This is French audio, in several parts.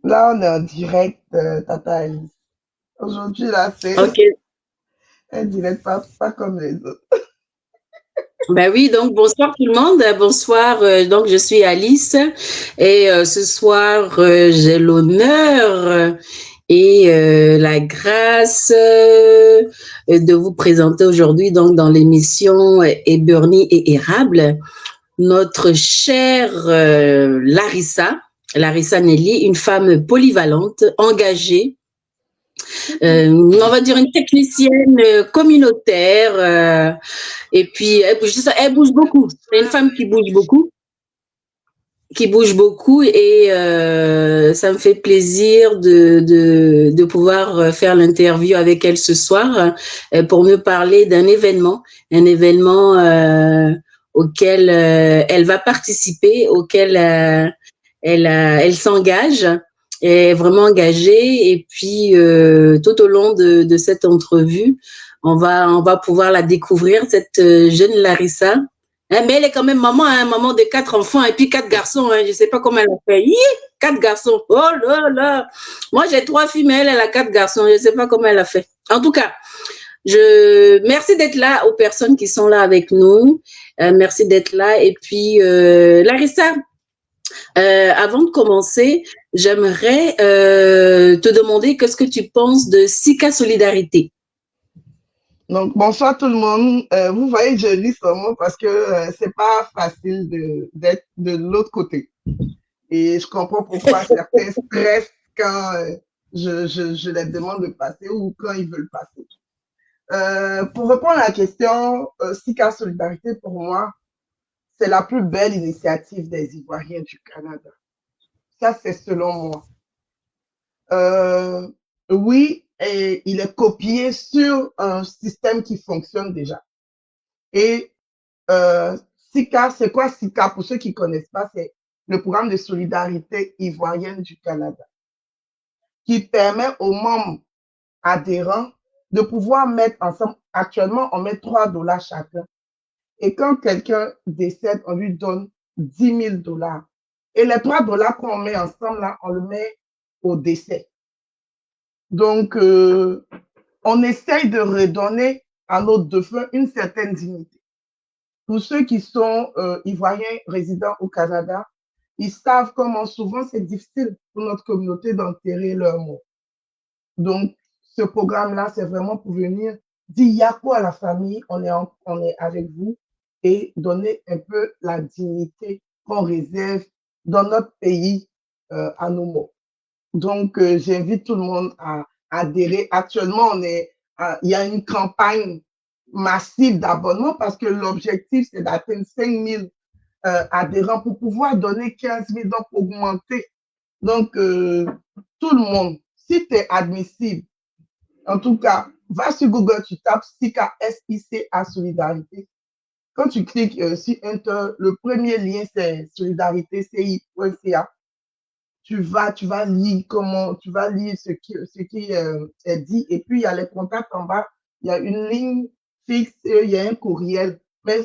Là, on est en direct, Tata Alice. Aujourd'hui, là, c'est Ok. un direct pas comme les autres. Ben oui, donc bonsoir tout le monde. Bonsoir. Donc je suis Alice et ce soir j'ai l'honneur et la grâce de vous présenter aujourd'hui donc dans l'émission Ebernie et Érable notre chère Larissa Nelly, une femme polyvalente, engagée, on va dire une technicienne communautaire. Et puis, elle bouge beaucoup. C'est une femme qui bouge beaucoup et ça me fait plaisir de pouvoir faire l'interview avec elle ce soir pour me parler un événement auquel elle va participer, auquel elle s'engage, est vraiment engagée et puis tout au long de cette entrevue, on va pouvoir la découvrir, cette jeune Larissa. Hein, mais elle est quand même maman, hein, maman de 4 enfants et puis 4 garçons. Hein, je ne sais pas comment elle a fait. 4 garçons. Oh là là. Moi, j'ai 3 filles, mais elle a 4 garçons. Je ne sais pas comment elle a fait. En tout cas, merci d'être là aux personnes qui sont là avec nous. Merci d'être là. Et puis, Larissa, avant de commencer, j'aimerais te demander qu'est-ce que tu penses de Sika Solidarité. Donc, bonsoir tout le monde. Vous voyez, je lis ce mot parce que c'est pas facile d'être de l'autre côté. Et je comprends pourquoi certains stressent quand je les demande de passer ou quand ils veulent passer. Pour répondre à la question, Sika Solidarité, pour moi, c'est la plus belle initiative des Ivoiriens du Canada. Ça, c'est selon moi. Euh, oui, et il est copié sur un système qui fonctionne déjà. Et SICA, c'est quoi SICA? Pour ceux qui ne connaissent pas, c'est le programme de solidarité ivoirienne du Canada qui permet aux membres adhérents de pouvoir mettre ensemble. Actuellement, on met 3 dollars chacun. Et quand quelqu'un décède, on lui donne 10 000 dollars. Et les 3 dollars qu'on met ensemble, là, on le met au décès. Donc, on essaye de redonner à nos défunts une certaine dignité. Pour ceux qui sont ivoiriens résidant au Canada, ils savent comment souvent c'est difficile pour notre communauté d'enterrer leurs morts. Donc, ce programme-là, c'est vraiment pour venir dire yako à la famille, on est avec vous et donner un peu la dignité qu'on réserve dans notre pays à nos morts. Donc, j'invite tout le monde à adhérer. Actuellement, il y a une campagne massive d'abonnement parce que l'objectif, c'est d'atteindre 5 000 adhérents pour pouvoir donner 15 000, donc augmenter. Donc, tout le monde, si tu es admissible, en tout cas, va sur Google, tu tapes SICA, SICA Solidarité. Quand tu cliques sur Enter, le premier lien, c'est solidaritéci.ca. Tu vas lire tu vas lire ce qui est dit. Et puis, il y a les contacts en bas. Il y a une ligne fixe, il y a un courriel. Mais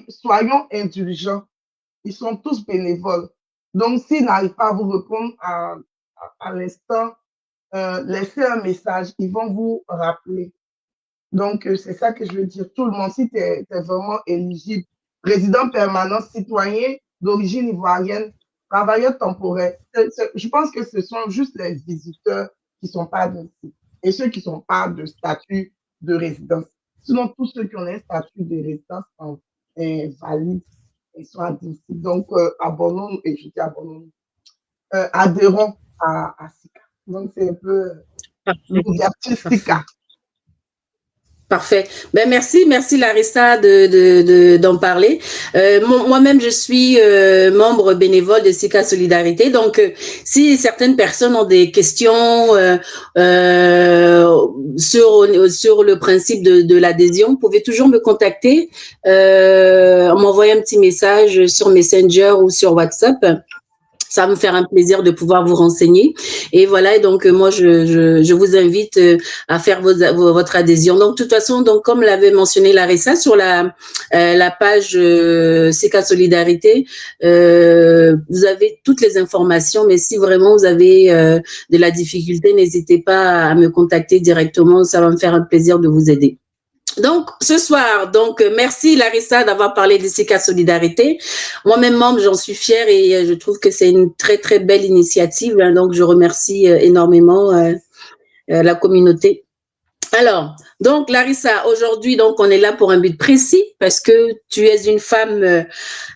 soyons indulgents. Ils sont tous bénévoles. Donc, s'ils n'arrivent pas à vous répondre à l'instant, laissez un message. Ils vont vous rappeler. Donc, c'est ça que je veux dire. Tout le monde, si tu es vraiment éligible, résident permanent, citoyen d'origine ivoirienne, travailleur temporaire, je pense que ce sont juste les visiteurs qui ne sont pas admissibles et ceux qui ne sont pas de statut de résidence. Sinon, tous ceux qui ont un statut de résidence sont valides et sont admissibles. Donc, abonnons-nous, et je dis abonnons-nous, adhérons à SICA. Donc, c'est un peu Parfait. l'ouverture Parfait. SICA. Parfait. Ben merci Larissa d'en parler. Moi-même, je suis membre bénévole de SICA Solidarité. Donc, si certaines personnes ont des questions sur le principe de l'adhésion, vous pouvez toujours me contacter, m'envoyer un petit message sur Messenger ou sur WhatsApp. ça va me faire un plaisir de pouvoir vous renseigner. Et voilà, et donc moi, je vous invite à faire votre adhésion. Donc, de toute façon, donc, comme l'avait mentionné Larissa, sur la page CK Solidarité, vous avez toutes les informations, mais si vraiment vous avez de la difficulté, n'hésitez pas à me contacter directement, ça va me faire un plaisir de vous aider. Donc, ce soir, merci Larissa d'avoir parlé de CK Solidarité. Moi-même membre, j'en suis fière et je trouve que c'est une très, très belle initiative. Hein, donc, je remercie énormément la communauté. Alors, donc Larissa, aujourd'hui, donc on est là pour un but précis parce que tu es une femme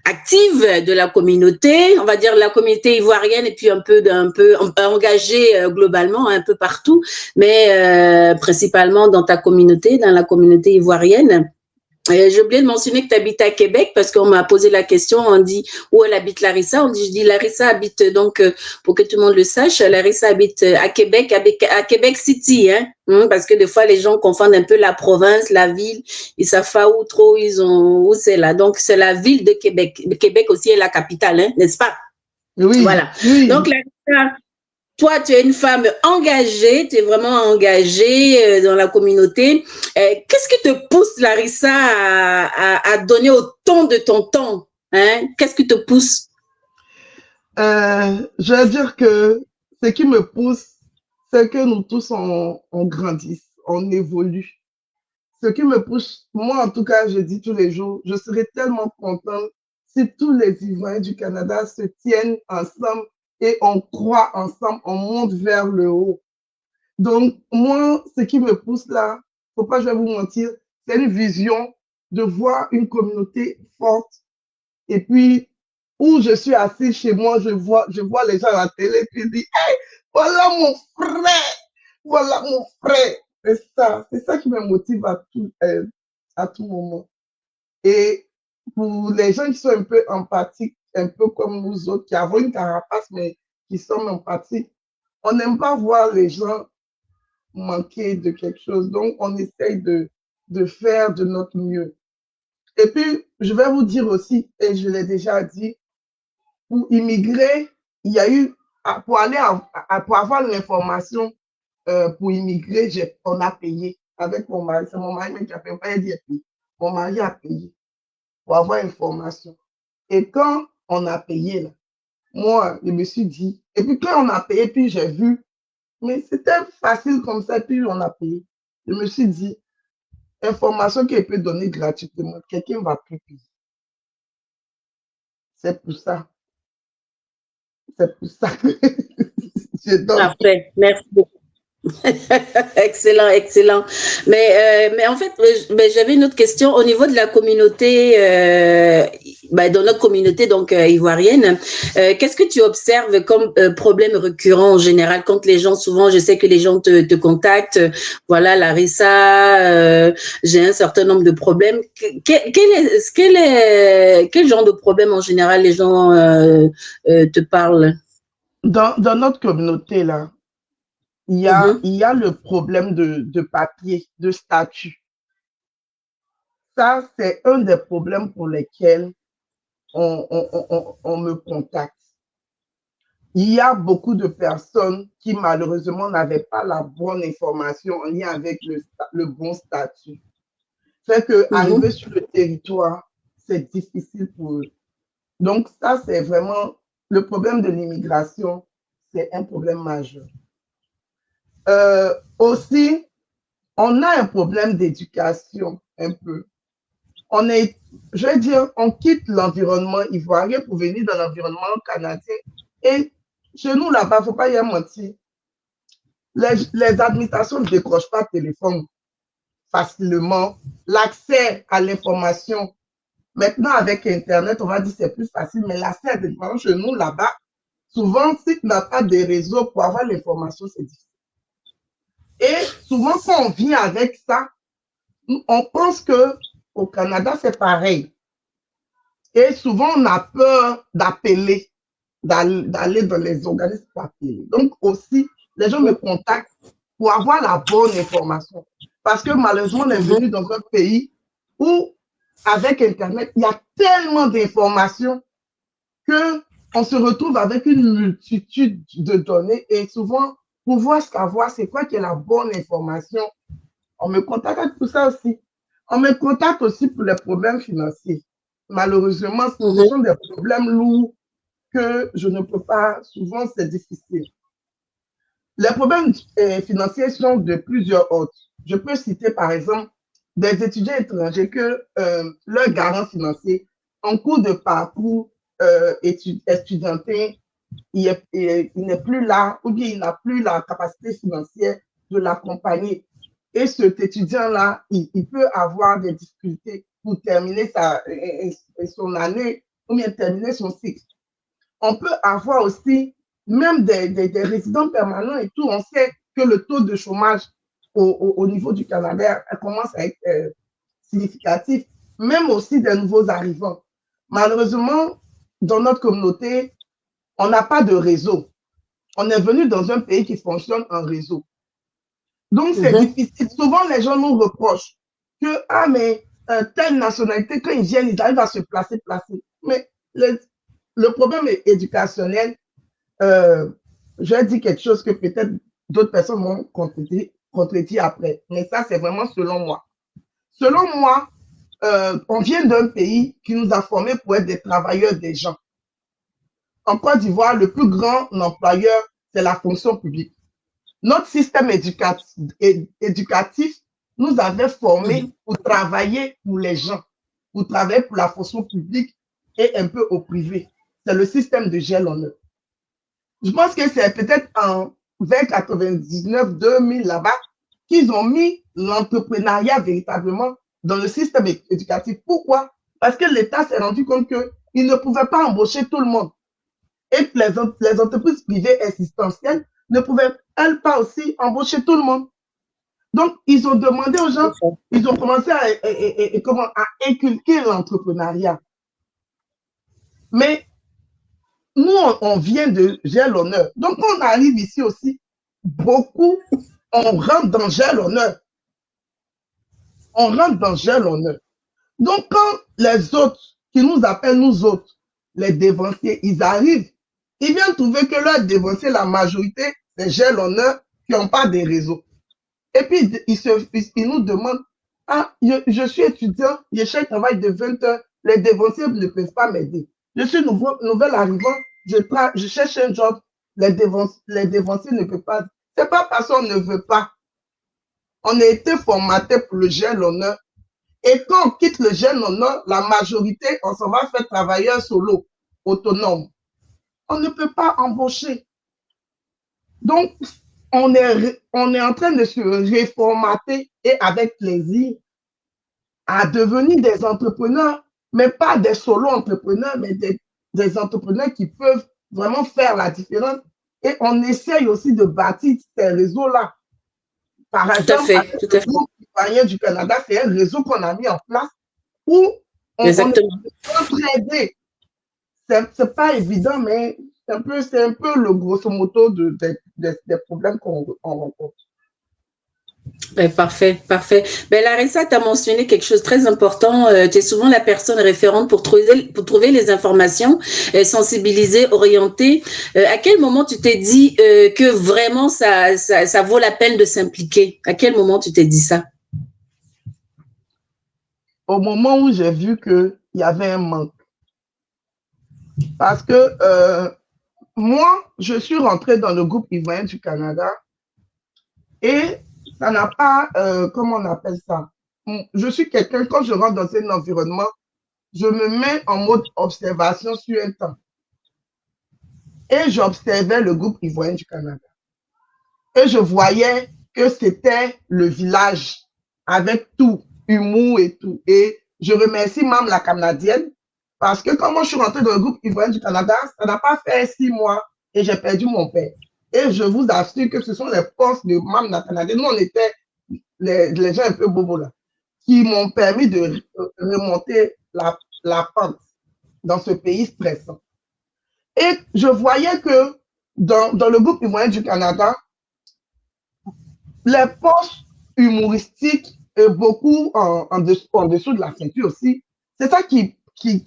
active de la communauté, on va dire la communauté ivoirienne et puis un peu engagée globalement un peu partout, mais principalement dans ta communauté, dans la communauté ivoirienne. J'ai oublié de mentionner que tu habites à Québec parce qu'on m'a posé la question, on dit où elle habite Larissa. Je dis Larissa habite donc, pour que tout le monde le sache, Larissa habite à Québec, à Québec City, hein, parce que des fois les gens confondent un peu la province, la ville, ils savent pas où trop où c'est là. Donc c'est la ville de Québec. Québec aussi est la capitale, hein, n'est-ce pas? Oui, voilà. Oui. Donc Larissa, toi, tu es une femme engagée, tu es vraiment engagée dans la communauté. Qu'est-ce qui te pousse, Larissa, à donner autant de ton temps, hein? Qu'est-ce qui te pousse? Je veux dire que ce qui me pousse, c'est que nous tous, on grandisse, on évolue. Ce qui me pousse, moi en tout cas, je dis tous les jours, je serais tellement contente si tous les Ivoiriens du Canada se tiennent ensemble et on croit ensemble, on monte vers le haut. Donc, moi, ce qui me pousse là, faut pas, je vais vous mentir, c'est une vision de voir une communauté forte. Et puis, où je suis assis chez moi, je vois les gens à la télé, puis je dis, hey, voilà mon frère, voilà mon frère. C'est ça qui me motive à tout moment. Et pour les gens qui sont un peu empathiques, un peu comme nous autres, qui avons une carapace, mais qui sommes empathiques, on n'aime pas voir les gens manquer de quelque chose. Donc, on essaye de faire de notre mieux. Et puis, je vais vous dire aussi, et je l'ai déjà dit, pour immigrer, il y a eu, pour aller pour avoir l'information pour immigrer, on a payé avec mon mari. C'est mon mari même qui a payé, pas dit payé. Mon mari a payé pour avoir l'information. Et quand on a payé, là, moi, je me suis dit, et puis quand on a payé, puis j'ai vu, mais c'était facile comme ça, puis on a payé. Je me suis dit, information qu'elle peut donner gratuitement, quelqu'un va plus payer. C'est pour ça. C'est pour ça que je donne. Parfait, merci beaucoup. Excellent, excellent. Mais en fait, j'avais une autre question au niveau de la communauté, dans notre communauté donc ivoirienne. Qu'est-ce que tu observes comme problème récurrent en général quand les gens, souvent, je sais que les gens te contactent. Voilà, Larissa, j'ai un certain nombre de problèmes. Quel genre de problème en général les gens te parlent? Dans notre communauté là, il y a le problème de papier, de statut. Ça, c'est un des problèmes pour lesquels on me contacte. Il y a beaucoup de personnes qui malheureusement n'avaient pas la bonne information en lien avec le bon statut. Fait que arriver sur le territoire, c'est difficile pour eux. Donc ça, c'est vraiment le problème de l'immigration, c'est un problème majeur. Aussi, on a un problème d'éducation un peu. Je veux dire, on quitte l'environnement ivoirien pour venir dans l'environnement canadien. Et chez nous, là-bas, il ne faut pas y mentir. Les administrations ne décrochent pas le téléphone facilement. L'accès à l'information, maintenant avec Internet, on va dire c'est plus facile, mais l'accès à l'information chez nous, là-bas, souvent, si tu n'as pas de réseau pour avoir l'information, c'est difficile. Et souvent, quand on vient avec ça, on pense qu'au Canada, c'est pareil. Et souvent, on a peur d'appeler, d'aller dans les organismes pour appeler. Donc aussi, les gens me contactent pour avoir la bonne information. Parce que malheureusement, on est venu dans un pays où, avec Internet, il y a tellement d'informations que on se retrouve avec une multitude de données et souvent, pour voir savoir c'est quoi qui est la bonne information, on me contacte pour ça aussi. On me contacte aussi pour les problèmes financiers. Malheureusement, ce sont des problèmes lourds que je ne peux pas, souvent c'est difficile. Les problèmes financiers sont de plusieurs ordres. Je peux citer par exemple des étudiants étrangers que leur garant financier en cours de parcours étudiantin, il n'est plus là ou bien il n'a plus la capacité financière de l'accompagner. Et cet étudiant-là, il peut avoir des difficultés pour terminer son année ou bien terminer son cycle. On peut avoir aussi même des résidents permanents et tout. On sait que le taux de chômage au niveau du Canada commence à être significatif, même aussi des nouveaux arrivants. Malheureusement, dans notre communauté, on n'a pas de réseau. On est venu dans un pays qui fonctionne en réseau. Donc, c'est difficile. Souvent, les gens nous reprochent que, ah, mais telle nationalité, quand ils viennent, ils arrivent à se placer. Mais le problème est éducationnel. Je vais dire quelque chose que peut-être d'autres personnes vont contredire après. Mais ça, c'est vraiment selon moi. Selon moi, on vient d'un pays qui nous a formés pour être des travailleurs des gens. En Côte d'Ivoire, le plus grand employeur, c'est la fonction publique. Notre système éducatif nous avait formés pour travailler pour les gens, pour travailler pour la fonction publique et un peu au privé. C'est le système de gel-honneur. Je pense que c'est peut-être en 1999-2000 là-bas qu'ils ont mis l'entrepreneuriat véritablement dans le système éducatif. Pourquoi? Parce que l'État s'est rendu compte qu'il ne pouvait pas embaucher tout le monde et que les entreprises privées existentielles ne pouvaient, elles, pas aussi embaucher tout le monde. Donc, ils ont demandé aux gens, ils ont commencé à inculquer l'entrepreneuriat. Mais nous, on vient de gel-honneur. Donc, quand on arrive ici aussi, beaucoup, on rentre dans gel-honneur. On rentre dans gel-honneur. Donc, quand les autres, qui nous appellent nous autres, les dévanciers, ils arrivent, ils viennent trouver que leurs dévanciers, la majorité, c'est gel-honneur qui n'ont pas de réseau. Et puis, ils nous demandent, ah, je suis étudiant, je cherche un travail de 20 heures, les dévanciers ne peuvent pas m'aider. Je suis nouvel arrivant, je cherche un job, les dévanciers ne peuvent pas. C'est pas parce qu'on ne veut pas. On a été formaté pour le gel-honneur. Et quand on quitte le gel-honneur, la majorité, on s'en va faire travailleur solo, autonome. On ne peut pas embaucher. Donc, on est en train de se réformater et avec plaisir à devenir des entrepreneurs, mais pas des solo-entrepreneurs, mais des entrepreneurs qui peuvent vraiment faire la différence. Et on essaye aussi de bâtir ces réseaux-là. Par exemple, avec le groupe citoyen du Canada, c'est un réseau qu'on a mis en place où on est entraidé. C'est pas évident, mais c'est un peu le grosso modo des problèmes qu'on rencontre. Parfait, parfait. Ben, Larissa, tu as mentionné quelque chose de très important. Tu es souvent la personne référente pour trouver les informations, sensibiliser, orienter. À quel moment tu t'es dit que vraiment ça vaut la peine de s'impliquer? À quel moment tu t'es dit ça? Au moment où j'ai vu qu'il y avait un manque. Parce que moi, je suis rentrée dans le groupe ivoirien du Canada et ça n'a pas, comment on appelle ça? Je suis quelqu'un, quand je rentre dans un environnement, je me mets en mode observation sur un temps. Et j'observais le groupe ivoirien du Canada. Et je voyais que c'était le village avec tout, humour et tout. Et je remercie même la Canadienne parce que quand moi je suis rentrée dans le groupe ivoirien du Canada, ça n'a pas fait 6 mois et j'ai perdu mon père. Et je vous assure que ce sont les forces de même la Canadienne. Nous, on était les gens un peu bobos là, qui m'ont permis de remonter la pente dans ce pays stressant. Et je voyais que dans le groupe ivoirien du Canada, les postes humoristiques et beaucoup en dessous de la ceinture aussi, c'est ça qui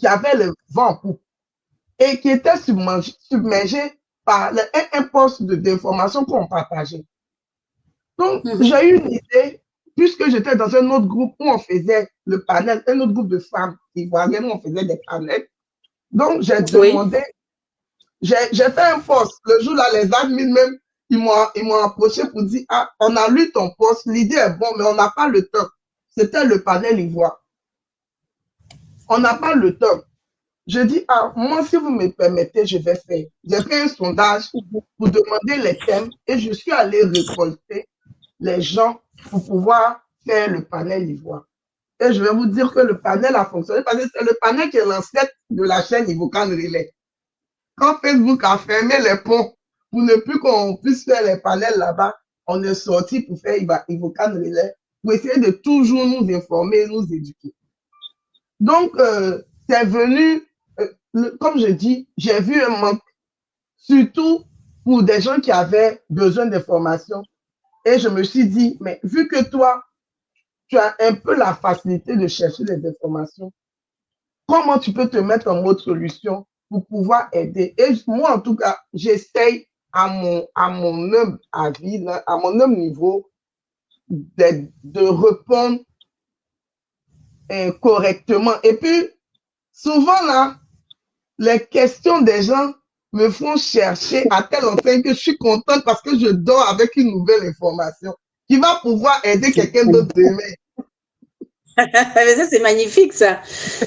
avait le vent en poupe. et qui étaient submergés par un poste d'information qu'on partageait. Donc, j'ai eu une idée, puisque j'étais dans un autre groupe où on faisait le panel, un autre groupe de femmes ivoiriennes où on faisait des panels. Donc, j'ai demandé, j'ai fait un post. Le jour-là, les admins même, ils m'ont approché pour dire, ah, on a lu ton post, l'idée est bonne, mais on n'a pas le temps. C'était le panel ivoire. On n'a pas le temps. Je dis, ah, moi, si vous me permettez, je vais faire. J'ai fait un sondage pour demander les thèmes et je suis allé récolter les gens pour pouvoir faire le panel ivoire. Et je vais vous dire que le panel a fonctionné parce que c'est le panel qui est l'ancêtre de la chaîne Ivocan Relais. Quand Facebook a fermé les ponts pour ne plus qu'on puisse faire les panels là-bas, on est sorti pour faire Ivocan Relais pour essayer de toujours nous informer, nous éduquer. Donc, c'est venu, comme je dis, j'ai vu un manque, surtout pour des gens qui avaient besoin d'informations. Et je me suis dit, mais vu que toi, tu as un peu la facilité de chercher les informations, comment tu peux te mettre en mode solution pour pouvoir aider? Et moi, en tout cas, j'essaye à mon humble avis, à mon humble niveau, de répondre correctement. Et puis, souvent, là, les questions des gens me font chercher à telle enseigne que je suis contente parce que je dors avec une nouvelle information qui va pouvoir aider quelqu'un d'autre demain. Mais ça, c'est magnifique, ça.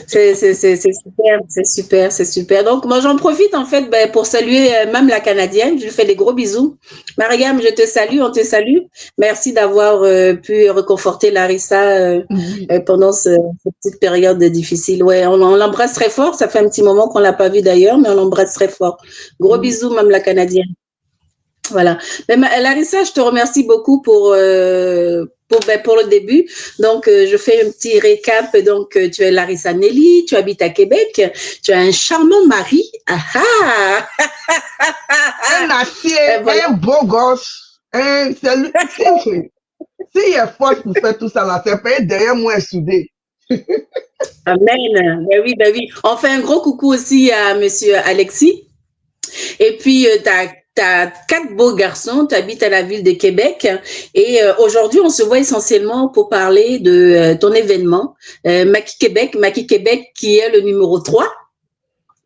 C'est super, c'est super, c'est super. Donc, moi, j'en profite, en fait, pour saluer même la Canadienne. Je lui fais des gros bisous. Mariam, je te salue, on te salue. Merci d'avoir pu réconforter Larissa pendant cette petite période difficile. Ouais, on l'embrasse très fort. Ça fait un petit moment qu'on l'a pas vue d'ailleurs, mais on l'embrasse très fort. Gros bisous, même la Canadienne. Voilà. Mais Larissa, je te remercie beaucoup pour le début. Donc, je fais un petit récap. Donc, tu es Larissa Nelly, tu habites à Québec, tu as un charmant mari. Ah un acier, voilà. Un beau gosse. C'est lui. S'il est fort pour faire tout ça, là, c'est pas derrière moi soudé. Amen. Ben oui, ben oui. On fait un gros coucou aussi à monsieur Alexis. Et puis, tu as 4 beaux garçons, tu habites à la ville de Québec et aujourd'hui, on se voit essentiellement pour parler de ton événement, Maki Québec qui est le numéro 3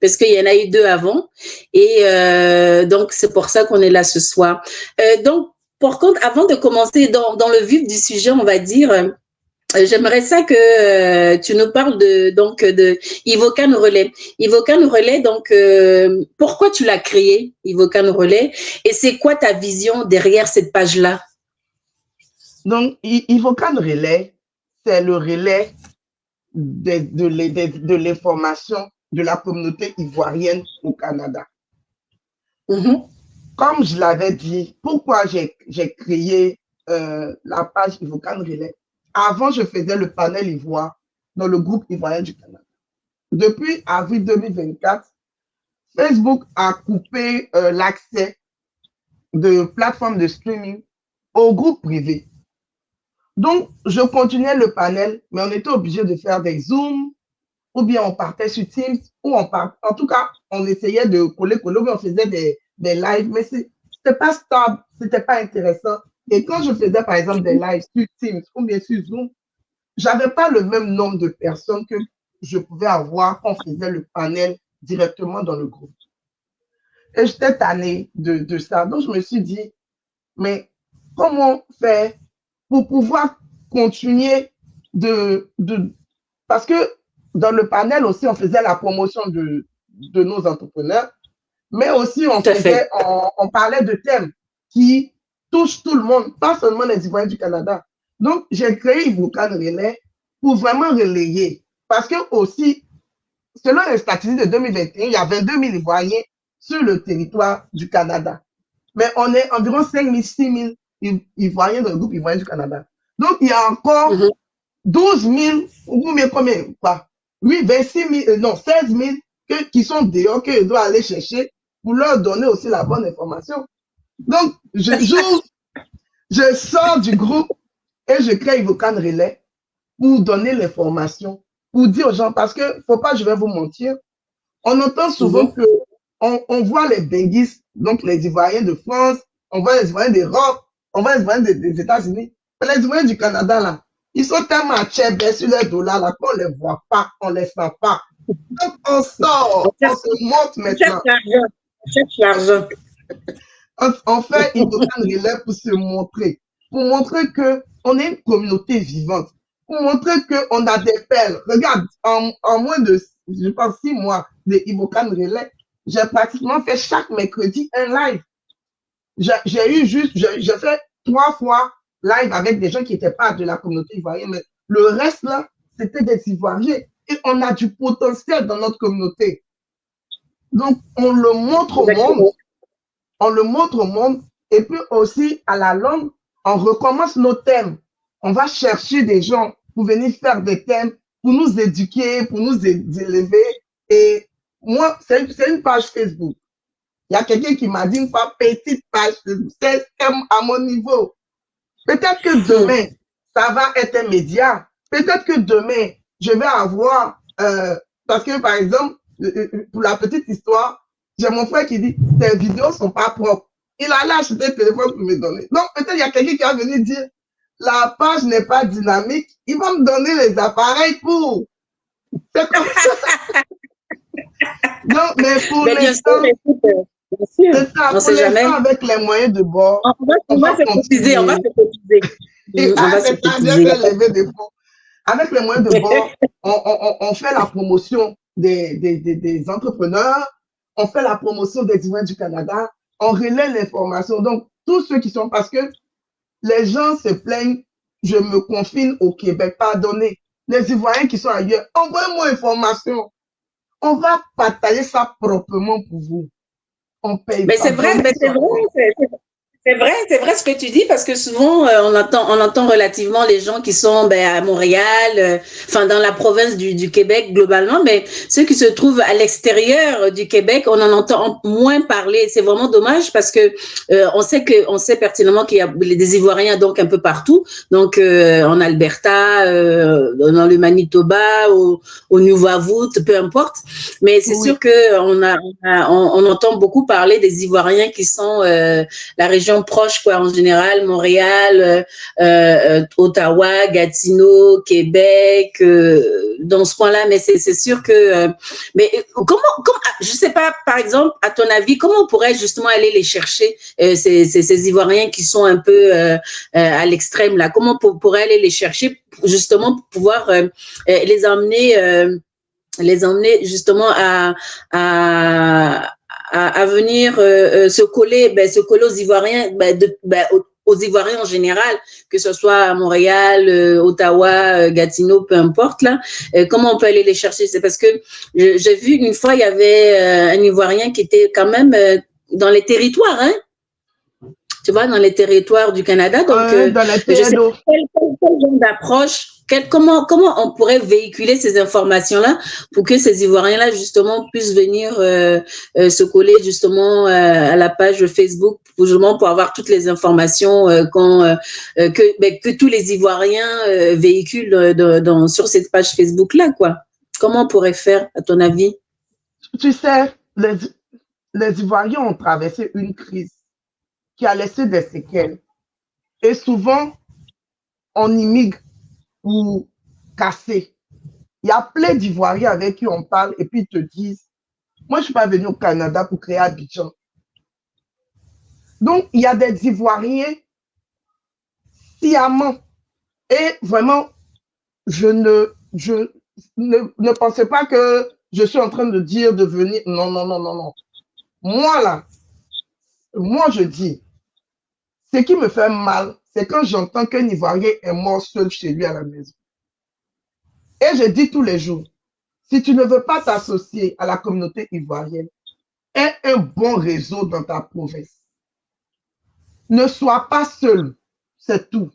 parce qu'il y en a eu 2 avant et donc c'est pour ça qu'on est là ce soir. Donc, par contre, avant de commencer dans le vif du sujet, on va dire... J'aimerais ça que tu nous parles de Ivocan Relais. Ivocan Relais, donc pourquoi tu l'as créé, Ivocan Relais, et c'est quoi ta vision derrière cette page-là? Donc, Ivocan Relais, c'est le relais de l'information de la communauté ivoirienne au Canada. Comme je l'avais dit, pourquoi j'ai créé la page Ivocan Relais? Avant, je faisais le panel ivoire dans le groupe ivoirien du Canada. Depuis avril 2024, Facebook a coupé l'accès de plateformes de streaming au groupe privé. Donc, je continuais le panel, mais on était obligé de faire des Zooms, ou bien on partait sur Teams, ou en tout cas, on essayait de coller, ou bien on faisait des lives, mais c'était pas stable, c'était pas intéressant. Et quand je faisais, par exemple, des lives sur Teams ou bien sur Zoom, j'avais pas le même nombre de personnes que je pouvais avoir quand on faisait le panel directement dans le groupe. Et j'étais tannée de ça. Donc, je me suis dit, mais comment faire pour pouvoir continuer parce que dans le panel aussi, on faisait la promotion de nos entrepreneurs, mais aussi on parlait de thèmes qui touchent tout le monde, pas seulement les Ivoiriens du Canada. Donc, j'ai créé Ivocan Relais pour vraiment relayer. Parce que aussi, selon les statistiques de 2021, il y a 22 000 Ivoiriens sur le territoire du Canada. Mais on est environ 5 000, 6 000 Ivoiriens dans le groupe ivoirien du Canada. Donc, il y a encore 12 000, ou bien combien, quoi? Oui, 26 000, non, 16 000 qui sont dehors, qu'ils doivent aller chercher pour leur donner aussi la bonne information. Donc, je sors du groupe et je crée Ivocan Relais pour donner l'information, pour dire aux gens, parce que, faut pas, je vais vous mentir, On entend souvent que on voit les benguistes, donc les Ivoiriens de France, on voit les Ivoiriens d'Europe, on voit les Ivoiriens des États-Unis. Mais les Ivoiriens du Canada, là, ils sont tellement chers sur les dollars, là, qu'on les voit pas, on les sent pas. Donc, on sort, on se montre maintenant. On cherche l'argent. On fait Ivocan Relais pour se montrer, pour montrer que on est une communauté vivante, pour montrer qu'on a des perles. Regarde, en moins de, je pense, 6 mois de Ivocan Relais, j'ai pratiquement fait chaque mercredi un live. J'ai fait 3 fois live avec des gens qui n'étaient pas de la communauté ivoirienne, mais le reste là, c'était des Ivoiriens. Et on a du potentiel dans notre communauté. Donc, on le montre au monde. On le montre au monde. Et puis aussi, à la longue, on recommence nos thèmes. On va chercher des gens pour venir faire des thèmes, pour nous éduquer, pour nous élever. Et moi, c'est une page Facebook. Il y a quelqu'un qui m'a dit une fois, petite page Facebook, c'est à mon niveau. Peut-être que demain, ça va être un média. Peut-être que demain, je vais avoir, parce que par exemple, pour la petite histoire, j'ai mon frère qui dit, tes vidéos sont pas propres. Il a lâché le téléphone pour me donner. Donc peut-être il y a quelqu'un qui va venir dire, la page n'est pas dynamique. Il va me donner les appareils pour. C'est comme ça. Non, mais pour l'instant, c'est ça, pour l'instant, avec les moyens de bord, on va se cotiser. Avec les moyens de bord, on fait la promotion des entrepreneurs, on fait la promotion des Ivoiriens du Canada, on relaie l'information. Donc, tous ceux qui sont, parce que les gens se plaignent, je me confine au Québec, pardonnez, les Ivoiriens qui sont ailleurs, envoyez-moi information. On va partager ça proprement pour vous. On paye mais c'est vrai, c'est vrai ce que tu dis parce que souvent on entend relativement les gens qui sont à Montréal, enfin dans la province du Québec globalement, mais ceux qui se trouvent à l'extérieur du Québec, on en entend moins parler. C'est vraiment dommage parce que on sait pertinemment qu'il y a des Ivoiriens donc un peu partout, donc en Alberta, dans le Manitoba, au Nunavut, peu importe. Mais c'est sûr que on entend beaucoup parler des Ivoiriens qui sont la région proche, quoi, en général, Montréal, Ottawa, Gatineau, Québec, dans ce coin-là. Mais c'est sûr que, mais comment, je sais pas, par exemple, à ton avis, comment on pourrait justement aller les chercher ces Ivoiriens qui sont un peu à l'extrême là? Comment on pourrait aller les chercher justement pour pouvoir les emmener justement à venir se coller aux Ivoiriens, aux Ivoiriens en général, que ce soit à Montréal, Ottawa, Gatineau, peu importe là. Comment on peut aller les chercher? C'est parce que j'ai vu une fois, il y avait un Ivoirien qui était quand même dans les territoires, hein? Tu vois, dans les territoires du Canada. Donc, dans les je sais pas quel genre d'approche, comment on pourrait véhiculer ces informations-là pour que ces Ivoiriens-là, justement, puissent venir se coller, justement, à la page Facebook, justement, pour avoir toutes les informations que tous les Ivoiriens véhiculent sur cette page Facebook-là, quoi. Comment on pourrait faire, à ton avis? Tu sais, les Ivoiriens ont traversé une crise qui a laissé des séquelles. Et souvent, on immigre pour casser. Il y a plein d'Ivoiriens avec qui on parle et puis ils te disent, moi, je ne suis pas venu au Canada pour créer Abidjan. Donc, il y a des Ivoiriens sciemment. Et vraiment, je ne pensais pas que je suis en train de dire de venir. Non, non, non, non, non. Moi, là, je dis, ce qui me fait mal, c'est quand j'entends qu'un Ivoirien est mort seul chez lui à la maison. Et je dis tous les jours, si tu ne veux pas t'associer à la communauté ivoirienne, aie un bon réseau dans ta province. Ne sois pas seul, c'est tout.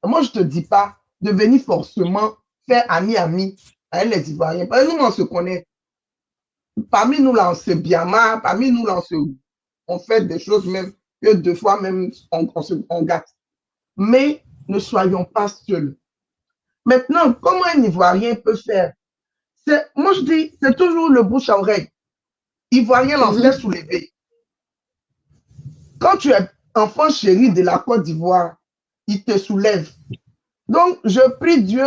Moi, je ne te dis pas de venir forcément faire ami avec les Ivoiriens. Parce que nous, on se connaît. Parmi nous, là, on se biama, parmi nous, là, on fait des choses même que 2 fois, même, on gâte. Mais ne soyons pas seuls. Maintenant, comment un Ivoirien peut faire? Moi, je dis, c'est toujours le bouche à oreille. Ivoiriens l'enfer soulevé. Quand tu es enfant chéri de la Côte d'Ivoire, il te soulève. Donc, je prie Dieu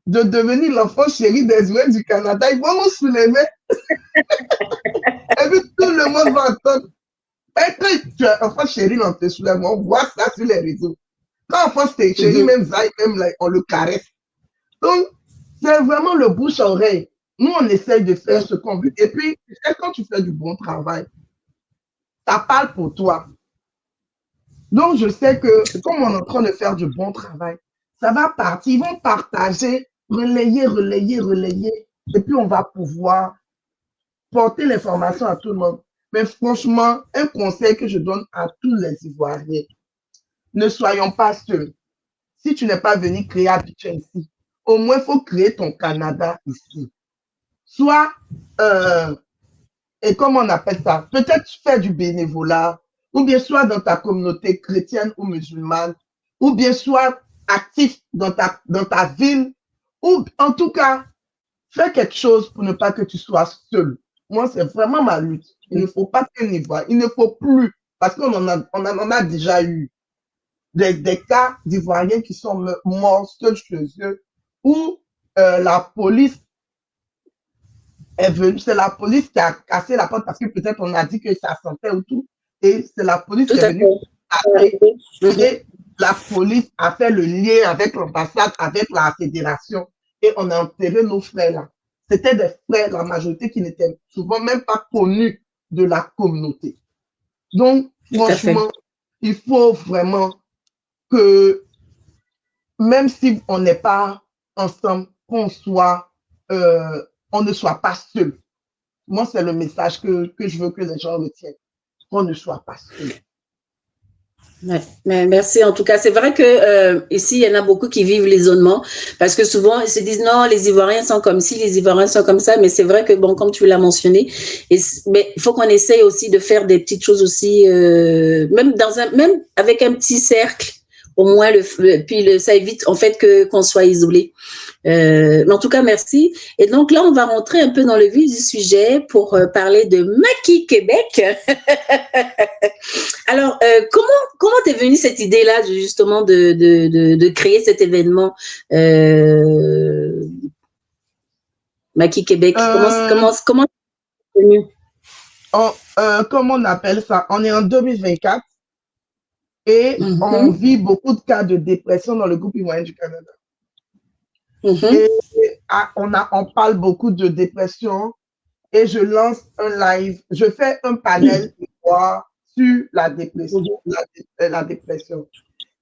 de devenir l'enfant chéri des Ouest du Canada. Ils vont nous soulever. Et puis, tout le monde va entendre. Et quand tu es enfant chéri, on te soulève. On voit ça sur les réseaux. Quand enfant chéri, même Zay, même là, on le caresse. Donc, c'est vraiment le bouche-oreille. Nous, on essaye de faire ce qu'on veut. Et puis, quand tu fais du bon travail, ça parle pour toi. Donc, je sais que comme on est en train de faire du bon travail, ça va partir. Ils vont partager, relayer, relayer, relayer. Et puis, on va pouvoir porter l'information à tout le monde. Mais franchement, un conseil que je donne à tous les Ivoiriens, ne soyons pas seuls. Si tu n'es pas venu créer Abidjan ici, au moins, il faut créer ton Canada ici. Soit, et comment on appelle ça, peut-être tu fais du bénévolat, ou bien soit dans ta communauté chrétienne ou musulmane, ou bien soit actif dans ta ville, ou en tout cas, fais quelque chose pour ne pas que tu sois seul. Moi, c'est vraiment ma lutte. Il ne faut pas qu'un Ivoirien, il ne faut plus, parce qu'on en a déjà eu des cas d'Ivoiriens qui sont morts seuls chez eux, où la police est venue, c'est la police qui a cassé la porte parce que peut-être on a dit que ça sentait ou tout, et c'est la police qui est venue casser. Et la police a fait le lien avec l'ambassade, avec la fédération, et on a enterré nos frères là. C'était des frères, la majorité qui n'étaient souvent même pas connus de la communauté. Donc, franchement, il faut vraiment que même si on n'est pas ensemble, qu'on soit, on ne soit pas seul. Moi, c'est le message que je veux que les gens retiennent, qu'on ne soit pas seul. Ouais, mais merci en tout cas. C'est vrai que ici, il y en a beaucoup qui vivent l'isolement parce que souvent, ils se disent non, les Ivoiriens sont comme ci, les Ivoiriens sont comme ça. Mais c'est vrai que, bon, comme tu l'as mentionné, mais il faut qu'on essaye aussi de faire des petites choses aussi, même avec un petit cercle. Au moins, ça évite en fait qu'on soit isolé. Mais en tout cas, merci. Et donc là, on va rentrer un peu dans le vif du sujet pour parler de Maki Québec. Alors, comment t'es venue cette idée-là, justement, de créer cet événement Maki Québec? Comment t'es venue? Comment on appelle ça? On est en 2024 et on vit beaucoup de cas de dépression dans le groupe ivoirien du Canada. Et on parle beaucoup de dépression et je lance un live, je fais un panel sur la dépression. La dépression.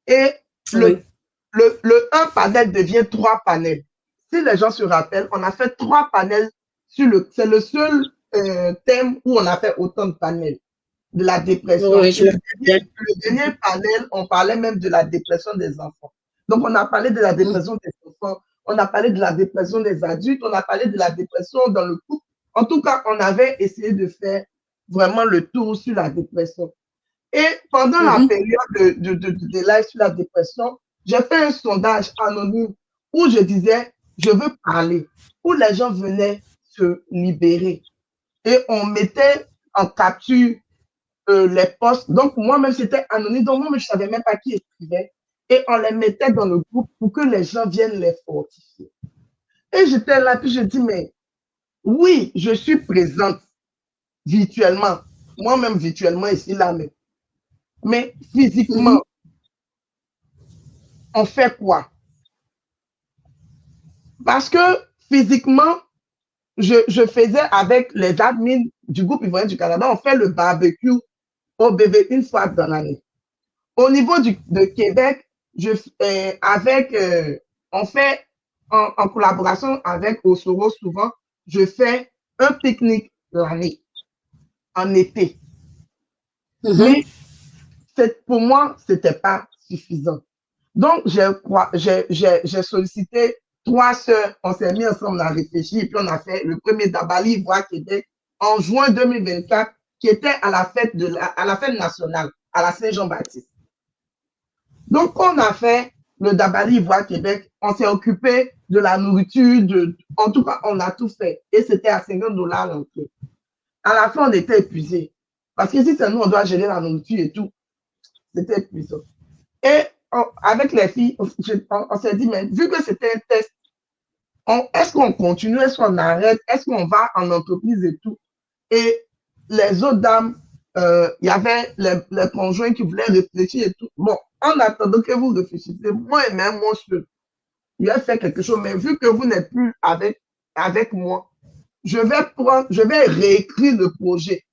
Et un panel devient 3 panels. Si les gens se rappellent, on a fait 3 panels c'est le seul thème où on a fait autant de panels de la dépression. Le dernier panel, on parlait même de la dépression des enfants. Donc, on a parlé de la dépression des enfants, on a parlé de la dépression des adultes, on a parlé de la dépression dans le couple. En tout cas, on avait essayé de faire vraiment le tour sur la dépression. Et pendant la période de live sur la dépression, j'ai fait un sondage anonyme où je disais, je veux parler, où les gens venaient se libérer. Et on mettait en capture les posts. Donc, moi-même, c'était anonyme. Donc, moi-même, je ne savais même pas qui écrivait. Et on les mettait dans le groupe pour que les gens viennent les fortifier. Et j'étais là, puis je dis, mais oui, je suis présente virtuellement. Moi-même, virtuellement, ici, là, mais physiquement, on fait quoi? Parce que physiquement, je faisais avec les admins du groupe ivoirien du Canada, on fait le barbecue au bébé une fois dans l'année. Au niveau de Québec, on fait en collaboration avec Osoro souvent, je fais un pique-nique l'année, en été. Mais pour moi, ce n'était pas suffisant. Donc, j'ai sollicité 3 sœurs, on s'est mis ensemble, on a réfléchi, et puis on a fait le premier Dabali Ivoire Québec en juin 2024, qui était à la fête nationale, à la Saint-Jean-Baptiste. Donc, on a fait le Dabali Ivoire Québec, on s'est occupé de la nourriture, en tout cas, on a tout fait. Et c'était à $50 l'entrée. À la fin, on était épuisés. Parce que si c'est nous, on doit gérer la nourriture et tout, c'était épuisant. Et avec les filles, on s'est dit, mais vu que c'était un test, est-ce qu'on continue, est-ce qu'on arrête, est-ce qu'on va en entreprise et tout. Et les autres dames, il y avait les conjoints qui voulaient réfléchir et tout. Bon, en attendant que vous réfléchissez, moi et même moi, je vais faire quelque chose, mais vu que vous n'êtes plus avec moi, je vais réécrire le projet.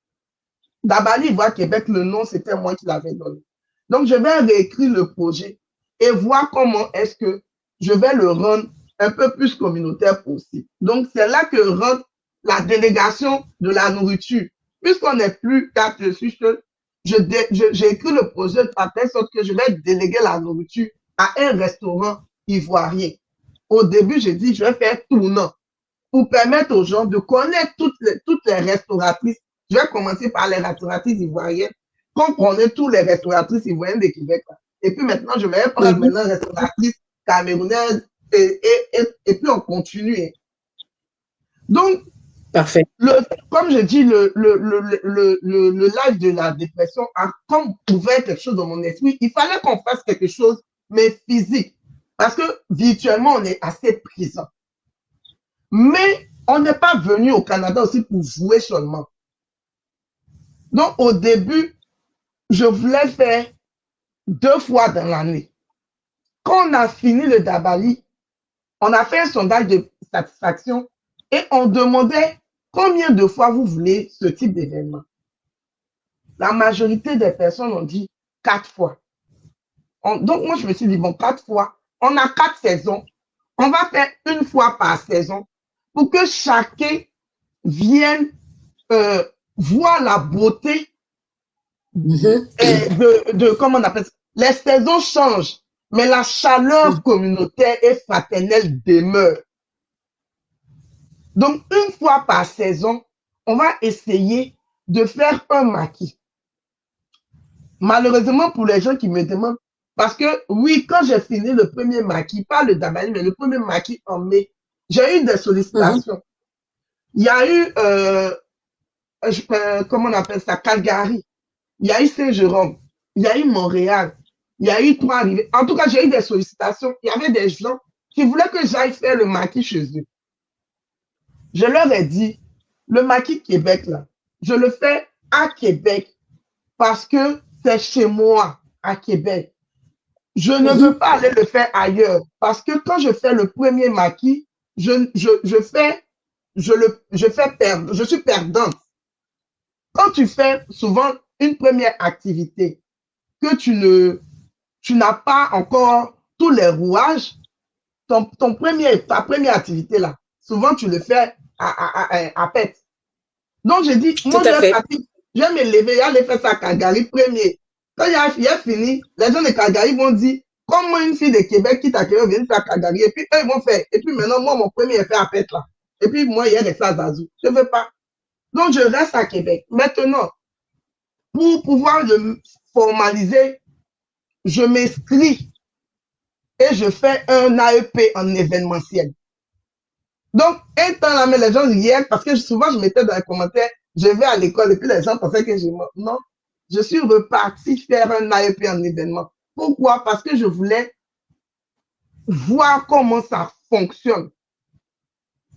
Dabali Voix Québec, le nom, c'était moi qui l'avais donné. Donc, je vais réécrire le projet et voir comment est-ce que je vais le rendre un peu plus communautaire possible. Donc, c'est là que rentre la délégation de la nourriture. Puisqu'on n'est plus quatre, je suis seul, j'ai écrit le projet de telle sorte que je vais déléguer la nourriture à un restaurant ivoirien. Au début, j'ai dit, je vais faire tournant pour permettre aux gens de connaître toutes les restauratrices. Je vais commencer par les restauratrices ivoiriennes, qu'on connaît tous les restauratrices ivoiriennes de Québec. Et puis maintenant, je vais prendre maintenant restauratrices camerounaises et puis on continue. Donc, parfait. Comme je dis, le live de la dépression a comme ouvert quelque chose dans mon esprit. Il fallait qu'on fasse quelque chose, mais physique. Parce que virtuellement, on est assez présent. Mais on n'est pas venu au Canada aussi pour jouer seulement. Donc, au début, je voulais faire 2 fois dans l'année. Quand on a fini le Dabali, on a fait un sondage de satisfaction et on demandait combien de fois vous voulez ce type d'événement. La majorité des personnes ont dit 4 fois. Donc, moi, je me suis dit, bon, 4 fois, on a 4 saisons. On va faire 1 fois par saison pour que chacun vienne voir la beauté comment on appelle ça. Les saisons changent, mais la chaleur communautaire et fraternelle demeure. Donc, 1 fois par saison, on va essayer de faire un maquis. Malheureusement, pour les gens qui me demandent, parce que oui, quand j'ai fini le premier maquis, pas le Dabali, mais le premier maquis en mai, j'ai eu des sollicitations. Il y a eu, comment on appelle ça, Calgary. Il y a eu Saint-Jérôme, il y a eu Montréal, il y a eu Trois-Rivières. En tout cas, j'ai eu des sollicitations. Il y avait des gens qui voulaient que j'aille faire le maquis chez eux. Je leur ai dit, le maquis Québec, là, je le fais à Québec parce que c'est chez moi, à Québec. Je ne veux pas aller le faire ailleurs parce que quand je fais le premier maquis, je suis perdante. Quand tu fais souvent une première activité que tu n'as pas encore tous les rouages, ta première activité là, souvent tu le fais à pète. Donc j'ai dit, moi je vais me lever et aller faire ça à Calgary premier. Quand il a fini, les gens de Calgary vont dire, comment une fille de Québec qui t'a créé vient faire à Calgary, et puis eux ils vont faire. Et puis maintenant, moi, mon premier est fait à pète là. Et puis moi, il y a des à Zazou. Je ne veux pas. Donc je reste à Québec. Maintenant, pour pouvoir le formaliser, je m'inscris et je fais un AEP en événementiel. Donc, un temps là, mais les gens riaient parce que souvent je mettais dans les commentaires, je vais à l'école et puis les gens pensaient que j'ai mort. Non, je suis reparti faire un AEP en événement. Pourquoi? Parce que je voulais voir comment ça fonctionne.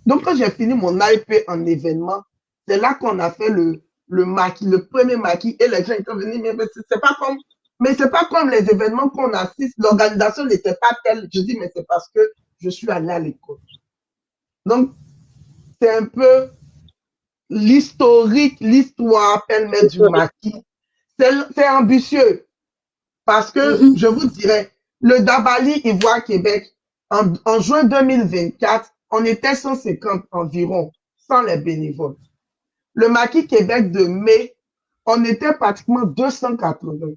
Donc, quand j'ai fini mon AEP en événement, c'est là qu'on a fait le maquis, le premier maquis, et les gens étaient venus, mais c'est pas comme les événements qu'on assiste, l'organisation n'était pas telle. Je dis, mais c'est parce que je suis allé à l'école. Donc, c'est un peu l'historique, l'histoire pêle-mêle du maquis. C'est ambitieux parce que je vous dirais, le Dabali Ivoire Québec, en juin 2024, on était 150 environ, sans les bénévoles. Le maquis Québec de mai, on était pratiquement 280.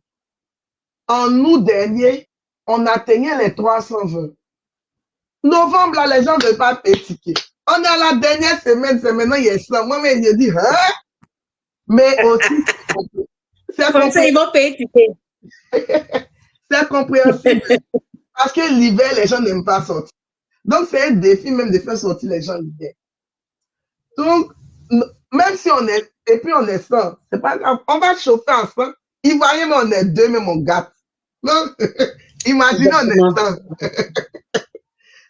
En août dernier, on atteignait les 320. Novembre, là, les gens ne veulent pas payer ticket. On est à la dernière semaine, c'est maintenant, il y a ça. Moi-même, je dis, hein? Mais aussi, comme ça, ils vont payer ticket. C'est compréhensible. Parce que l'hiver, les gens n'aiment pas sortir. Donc, c'est un défi même de faire sortir les gens l'hiver. Donc, même si on est et puis on est 100. C'est pas grave. On va chauffer ensemble. Ivoirien, mais on est deux, mais mon gars. Donc, imaginez, on est Exactement. 100.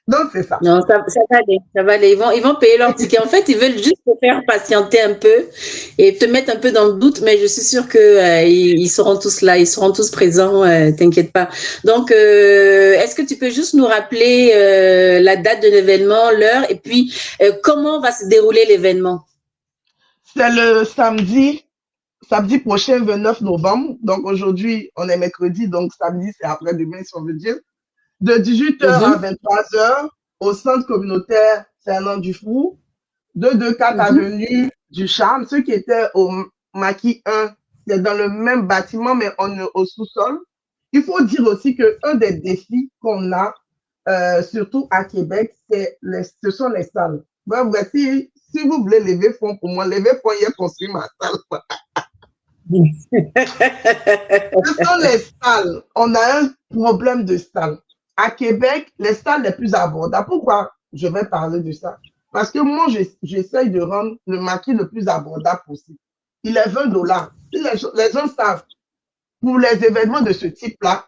Donc, c'est ça. Non, ça va aller, ça va aller. Ils vont payer leur ticket. En fait, ils veulent juste te faire patienter un peu et te mettre un peu dans le doute, mais je suis sûre que ils seront tous là, ils seront tous présents, t'inquiète pas. Donc, est-ce que tu peux juste nous rappeler la date de l'événement, l'heure, et puis comment va se dérouler l'événement? C'est le samedi prochain, 29 novembre. Donc, aujourd'hui, on est mercredi, donc samedi, c'est après-demain, si on veut dire. De 18h à Mhm, 23h au centre communautaire Fernand-Dufour, 224 mhm, avenue du Charme. Ceux qui étaient au Maquis 1, c'est dans le même bâtiment, mais on est au sous-sol. Il faut dire aussi qu'un des défis qu'on a, surtout à Québec, ce sont les salles. Ben, si vous voulez lever fonds pour moi, lever fonds, il y a construit ma salle. Ce sont les salles. On a un problème de salles. À Québec, les salles les plus abordables. Pourquoi je vais parler de ça? Parce que moi, j'essaye de rendre le maquis le plus abordable possible. Il est 20 $. Les gens savent, pour les événements de ce type-là,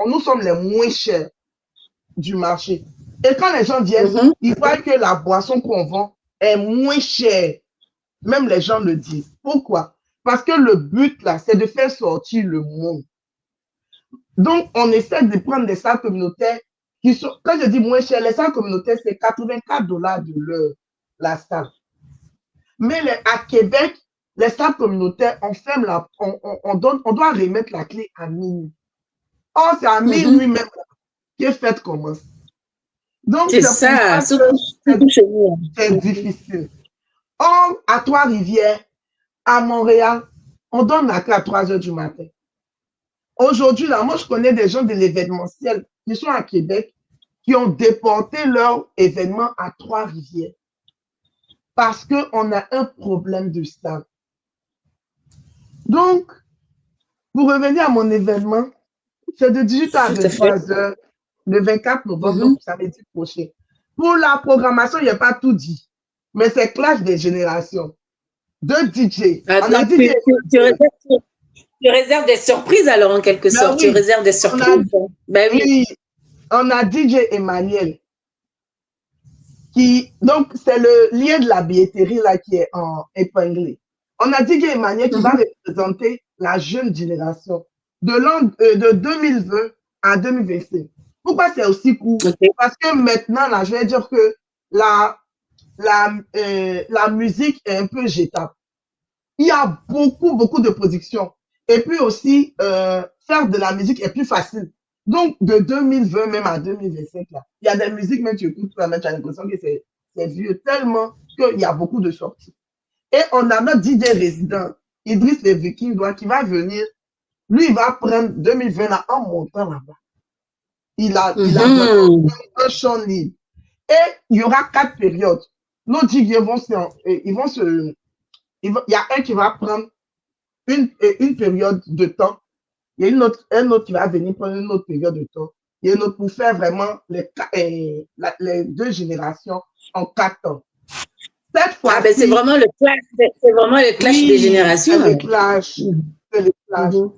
nous sommes les moins chers du marché. Et quand les gens viennent, mhm. ils voient que la boisson qu'on vend est moins chère. Même les gens le disent. Pourquoi? Parce que le but, là, c'est de faire sortir le monde. Donc, on essaie de prendre des salles communautaires qui sont, quand je dis moins cher, les salles communautaires, c'est 84 $ de l'heure, la salle. Mais à Québec, les salles communautaires, on ferme on doit remettre la clé à minuit. Or, c'est à minuit Mhm. même que fête commence. Donc, C'est c'est pour ça, ça que surtout chez nous. c'est difficile. Or, à Trois-Rivières, à Montréal, on donne la clé à 3 heures du matin. Aujourd'hui, là, moi, je connais des gens de l'événementiel qui sont à Québec, qui ont déporté leur événement à Trois-Rivières parce qu'on a un problème de salle. Donc, pour revenir à mon événement, c'est de 18h à Tout à fait. 23h le 24 novembre, donc Mhm. samedi prochain. Pour la programmation, il n'y a pas tout dit, mais c'est clash des générations. Deux DJ. Ah, On a donc, DJ tu réserves des surprises alors en quelque Ben sorte. Tu oui, réserves des on a, surprises. Ben oui. oui, on a DJ Emmanuel qui, donc, c'est le lien de la billetterie là qui est en épinglé. On a DJ Emmanuel qui va Mhm. représenter la jeune génération de 2020 à 2025. Pourquoi c'est aussi court? Ok. Parce que maintenant, là, je vais dire que la, la musique est un peu jetable. Il y a beaucoup de productions. Et puis aussi, faire de la musique est plus facile. Donc, de 2020 même à 2025, là, il y a des musiques, même tu écoutes, tu as l'impression que c'est vieux tellement qu'il y a beaucoup de sorties. Et on a notre DJ résident, Idriss le Viking, qui va venir. Lui, il va prendre 2020 là, en montant là-bas. Il a vraiment Mhm. un champ libre. Et il y aura 4 périodes. Nos DJ ils vont se, il y a un qui va prendre une période de temps. Il y a un autre qui va venir prendre une autre période de temps. Il y a un autre pour faire vraiment les deux générations en 4 ans. Cette Ah ben c'est fois-ci, vraiment le clash, c'est vraiment le clash des oui, c'est générations le alors. clash. Mhm. C'est le clash. Mhm.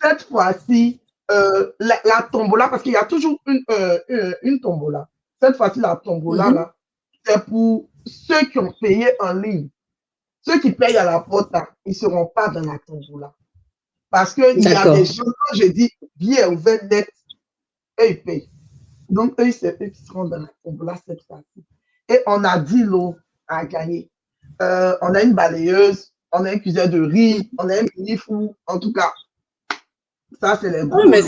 Cette fois-ci, la tombola, parce qu'il y a toujours une tombola. Cette fois-ci, la tombola, Mhm. là, c'est pour ceux qui ont payé en ligne. Ceux qui payent à la porte, là, ils ne seront pas dans la tombola. Parce qu'il y a des D'accord. gens, quand je dis bien ouvert net, eux, ils payent. Donc, eux, c'est eux qui seront dans la tombola cette fois-ci. Et on a 10 lots à gagner. On a une balayeuse, on a un cuisinier de riz, on a un mini-fou. En tout cas, ça, c'est les Oh, gros mais lots.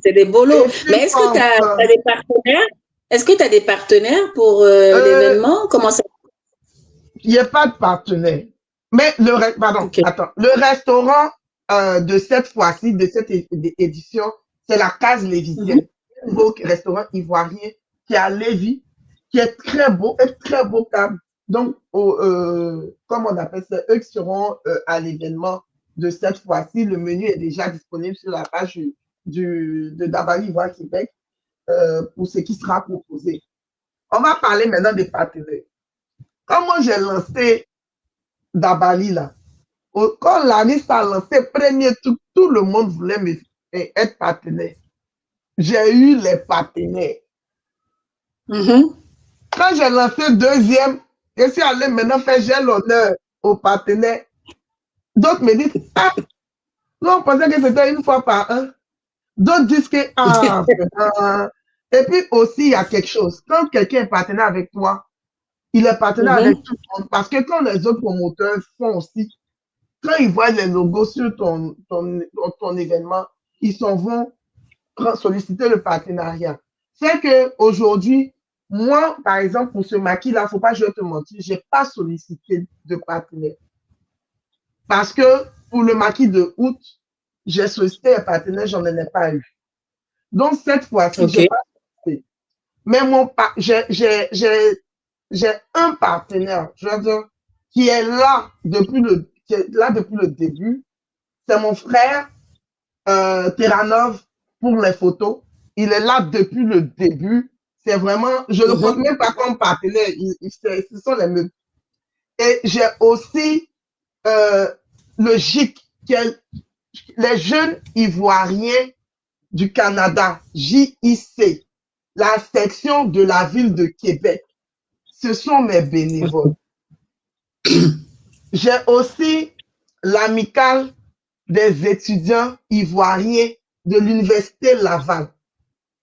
c'est des beaux lots. Et puis, Mais est-ce que tu comme, as, des partenaires? Est-ce que tu as des partenaires pour euh, l'événement? Comment ça? il n'y a pas de partenaire. Mais pardon, Ok. attends. Le restaurant de cette fois-ci, de cette édition, c'est la Case Mhm. Lévisienne. Un nouveau restaurant ivoirien qui est à Lévis, qui est très beau, un très beau cadre. Donc, comme on appelle ça, eux qui seront à l'événement de cette fois-ci. Le menu est déjà disponible sur la page de Dabari Ivoire Québec pour ce qui sera proposé. On va parler maintenant des partenaires. Quand moi j'ai lancé d'Abali, là, quand l'ANIS a lancé premier truc, tout le monde voulait être partenaire. J'ai eu les partenaires. Quand j'ai lancé deuxième, je suis allé maintenant faire j'ai l'honneur aux partenaires. D'autres me disent, ah, nous on pensait que c'était une fois par an. D'autres disent que, ah, et puis aussi, il y a quelque chose. Quand quelqu'un est partenaire avec toi, il est partenaire avec tout le monde. Parce que quand les autres promoteurs font aussi, quand ils voient les logos sur ton événement, ils s'en vont solliciter le partenariat. C'est qu'aujourd'hui, moi, par exemple, pour ce maquis-là, il ne faut pas que je te mentir, je n'ai pas sollicité de partenaire. Parce que pour le maquis de août, j'ai sollicité un partenaire, je n'en ai pas eu. Donc, cette fois-ci, je n'ai pas sollicité. Mais j'ai un partenaire, je veux dire, qui est là depuis le début. C'est mon frère, Terranov, pour les photos. Il est là depuis le début. C'est vraiment, je ne le compte même pas comme partenaire. Ce sont les mêmes. Et j'ai aussi le GIC, qui est les jeunes Ivoiriens du Canada, JIC, la section de la ville de Québec. Ce sont mes bénévoles. J'ai aussi l'amicale des étudiants ivoiriens de l'Université Laval.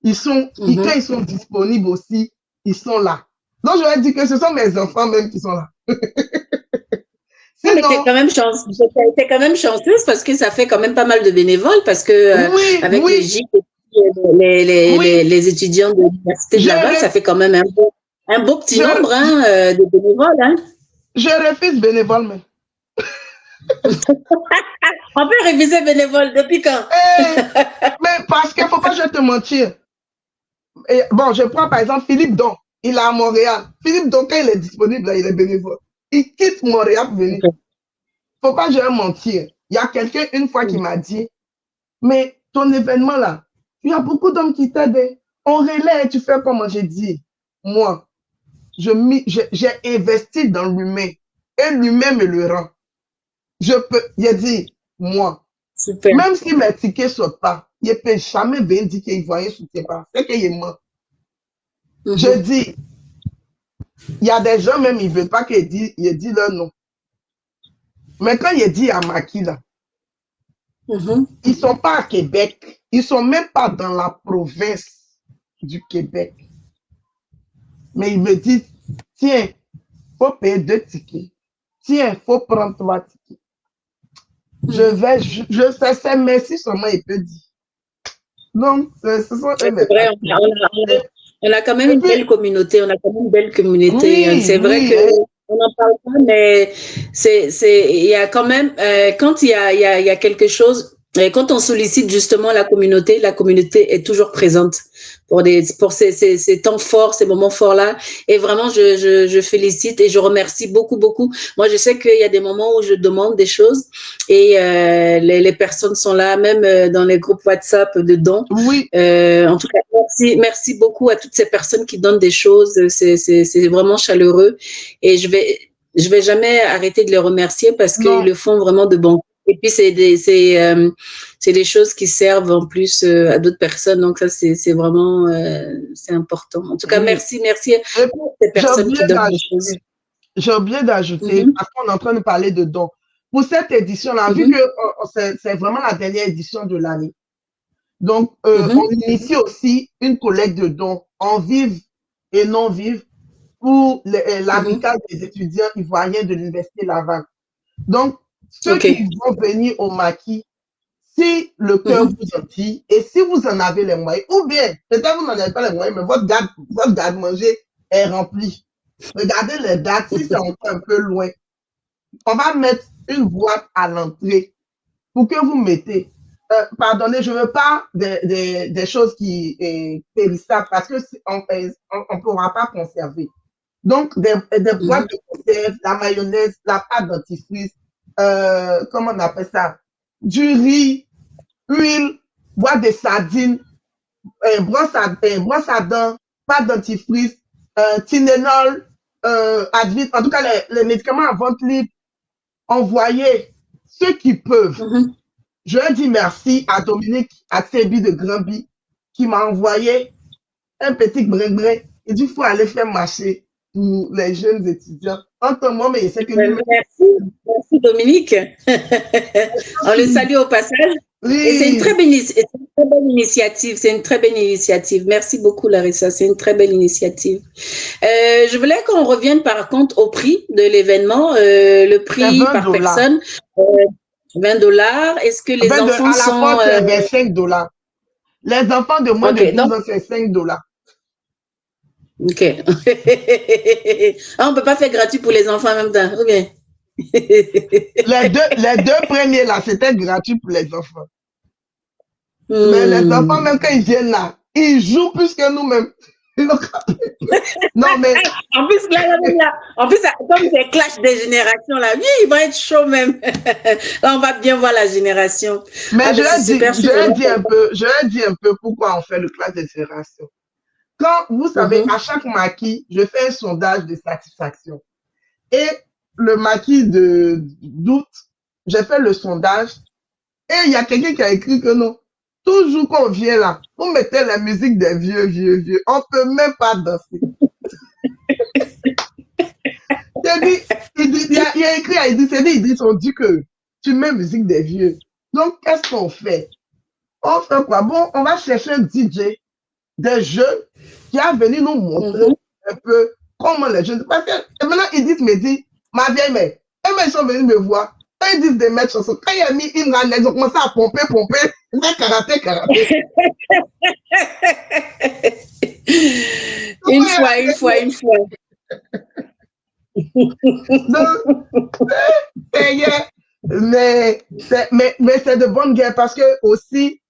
Quand ils sont disponibles aussi, ils sont là. Donc, je vais dire que ce sont mes enfants même qui sont là. Sinon, mais t'es quand même chanceuse parce que ça fait quand même pas mal de bénévoles parce que avec le GIC et les étudiants de l'Université de Laval, ça fait quand même un beau petit nombre de bénévoles. Hein. Je refuse bénévole même. On peut réviser bénévole depuis quand? Mais parce qu'il ne faut pas que je te mentir. Et, bon, je prends par exemple Philippe Don. Il est à Montréal. Philippe Don, quand il est disponible, là, il est bénévole. Il quitte Montréal pour venir. Il ne faut pas que je mentir. Il y a quelqu'un une fois qui m'a dit, mais ton événement là, il y a beaucoup d'hommes qui t'aident. On relaie et tu fais comment? J'ai dit, moi, j'ai investi dans l'humain et l'humain me le rend. Il a dit, moi, super. Même si mes tickets ne sautent pas, il ne peut jamais venir dire qu'il voyait soutien pas. C'est qu'il est mort. Je dis, il y a des gens même, ils ne veulent pas qu'il dise leur nom. Mais quand il dit à Maki, là, ils ne sont pas à Québec. Ils ne sont même pas dans la province du Québec. Mais ils me disent, tiens, il faut payer 2 tickets. Tiens, il faut prendre 3 tickets. Je sais, merci seulement, il peut dire. Donc, ce sont vrai, on a quand même une belle communauté. On a quand même une belle communauté. Oui, c'est vrai qu'on n'en parle pas, mais il y a quand même, quand il y a quelque chose, quand on sollicite justement la communauté est toujours présente pour ces temps forts, ces moments forts-là. Et vraiment, je félicite et je remercie beaucoup, beaucoup. Moi, je sais qu'il y a des moments où je demande des choses et les personnes sont là, même dans les groupes WhatsApp de dons. Oui. En tout cas, merci beaucoup à toutes ces personnes qui donnent des choses. C'est vraiment chaleureux. Et je vais jamais arrêter de les remercier parce qu'ils le font vraiment de bon. Et puis, c'est des choses qui servent en plus à d'autres personnes. Donc, ça, c'est vraiment c'est important. En tout cas, merci à ces personnes qui donnent des choses. J'ai oublié d'ajouter, parce qu'on est en train de parler de dons. Pour cette édition-là, vu que c'est vraiment la dernière édition de l'année, donc on initie aussi une collecte de dons en vive et non vive pour l'amicale des étudiants ivoiriens de l'Université Laval. Donc, ceux qui vont venir au maquis, si le cœur vous en dit, et si vous en avez les moyens, ou bien, peut-être vous n'en avez pas les moyens, mais votre garde-manger est rempli. Regardez les dates, si c'est encore un peu loin, on va mettre une boîte à l'entrée pour que vous mettez. Pardonnez, je ne veux pas des choses qui périssables parce qu'on ne pourra pas conserver. Donc, des boîtes de conserve, la mayonnaise, la pâte dentifrice, comment on appelle ça? Du riz, huile, boîte de sardines, brosse à dents, pâte dentifrice, Tylenol, Advil, en tout cas les médicaments à vente libre, envoyer ceux qui peuvent. Mhm. Je dis merci à Dominique Atsebi de Granby qui m'a envoyé un petit brin-brin. Il dit, il faut aller faire marcher pour les jeunes étudiants. Entre moi, mais il sait que lui-même. Merci Dominique. On le salue au passage. Et c'est une Oui, très belle, initiative. C'est une très belle initiative. Merci beaucoup, Larissa. C'est une très belle initiative. Je voulais qu'on revienne par contre au prix de l'événement. Le c'est prix par $20. personne, $20. Est-ce que les enfants À la sont... porte, c'est $25. Les enfants de moins de OK, 12 donc, ans, c'est $5. OK. Ah, on ne peut pas faire gratuit pour les enfants en même temps. OK. Les deux premiers, là, c'était gratuit pour les enfants. Mais les enfants, Hmm. même quand ils viennent là, ils jouent plus que nous-mêmes. Non, mais, En plus, en plus, comme c'est clash des générations, là, oui, il va être chaud même. Là, on va bien voir la génération. Ah, mais mais c'est super, je suis vraiment contente. je vais dire un peu pourquoi on fait le classe des générations. Quand, vous savez, Mhm, à chaque maquis, je fais un sondage de satisfaction. Et le maquis d'août, j'ai fait le sondage. Et il y a quelqu'un qui a écrit que non. Toujours qu'on vient là, vous mettez la musique des vieux, vieux, vieux. On peut même pas danser. Il a écrit à Idriss, Idriss, on dit que tu mets musique des vieux. Donc, qu'est-ce qu'on fait? On fait quoi? Bon, on va chercher un DJ, des jeunes, qui a venu nous montrer mhm. un peu comment les jeunes. Parce que et maintenant, Idriss me dit, ma vieille mère, et ils sont venus me voir. Quand ils disent de mettre chanson, quand il a mis Imran, ils ont commencé à pomper, pomper, faire karaté, karaté. Une fois, une fois, une fois. Donc, c'est guerre. Mais c'est de bonne guerre parce que aussi,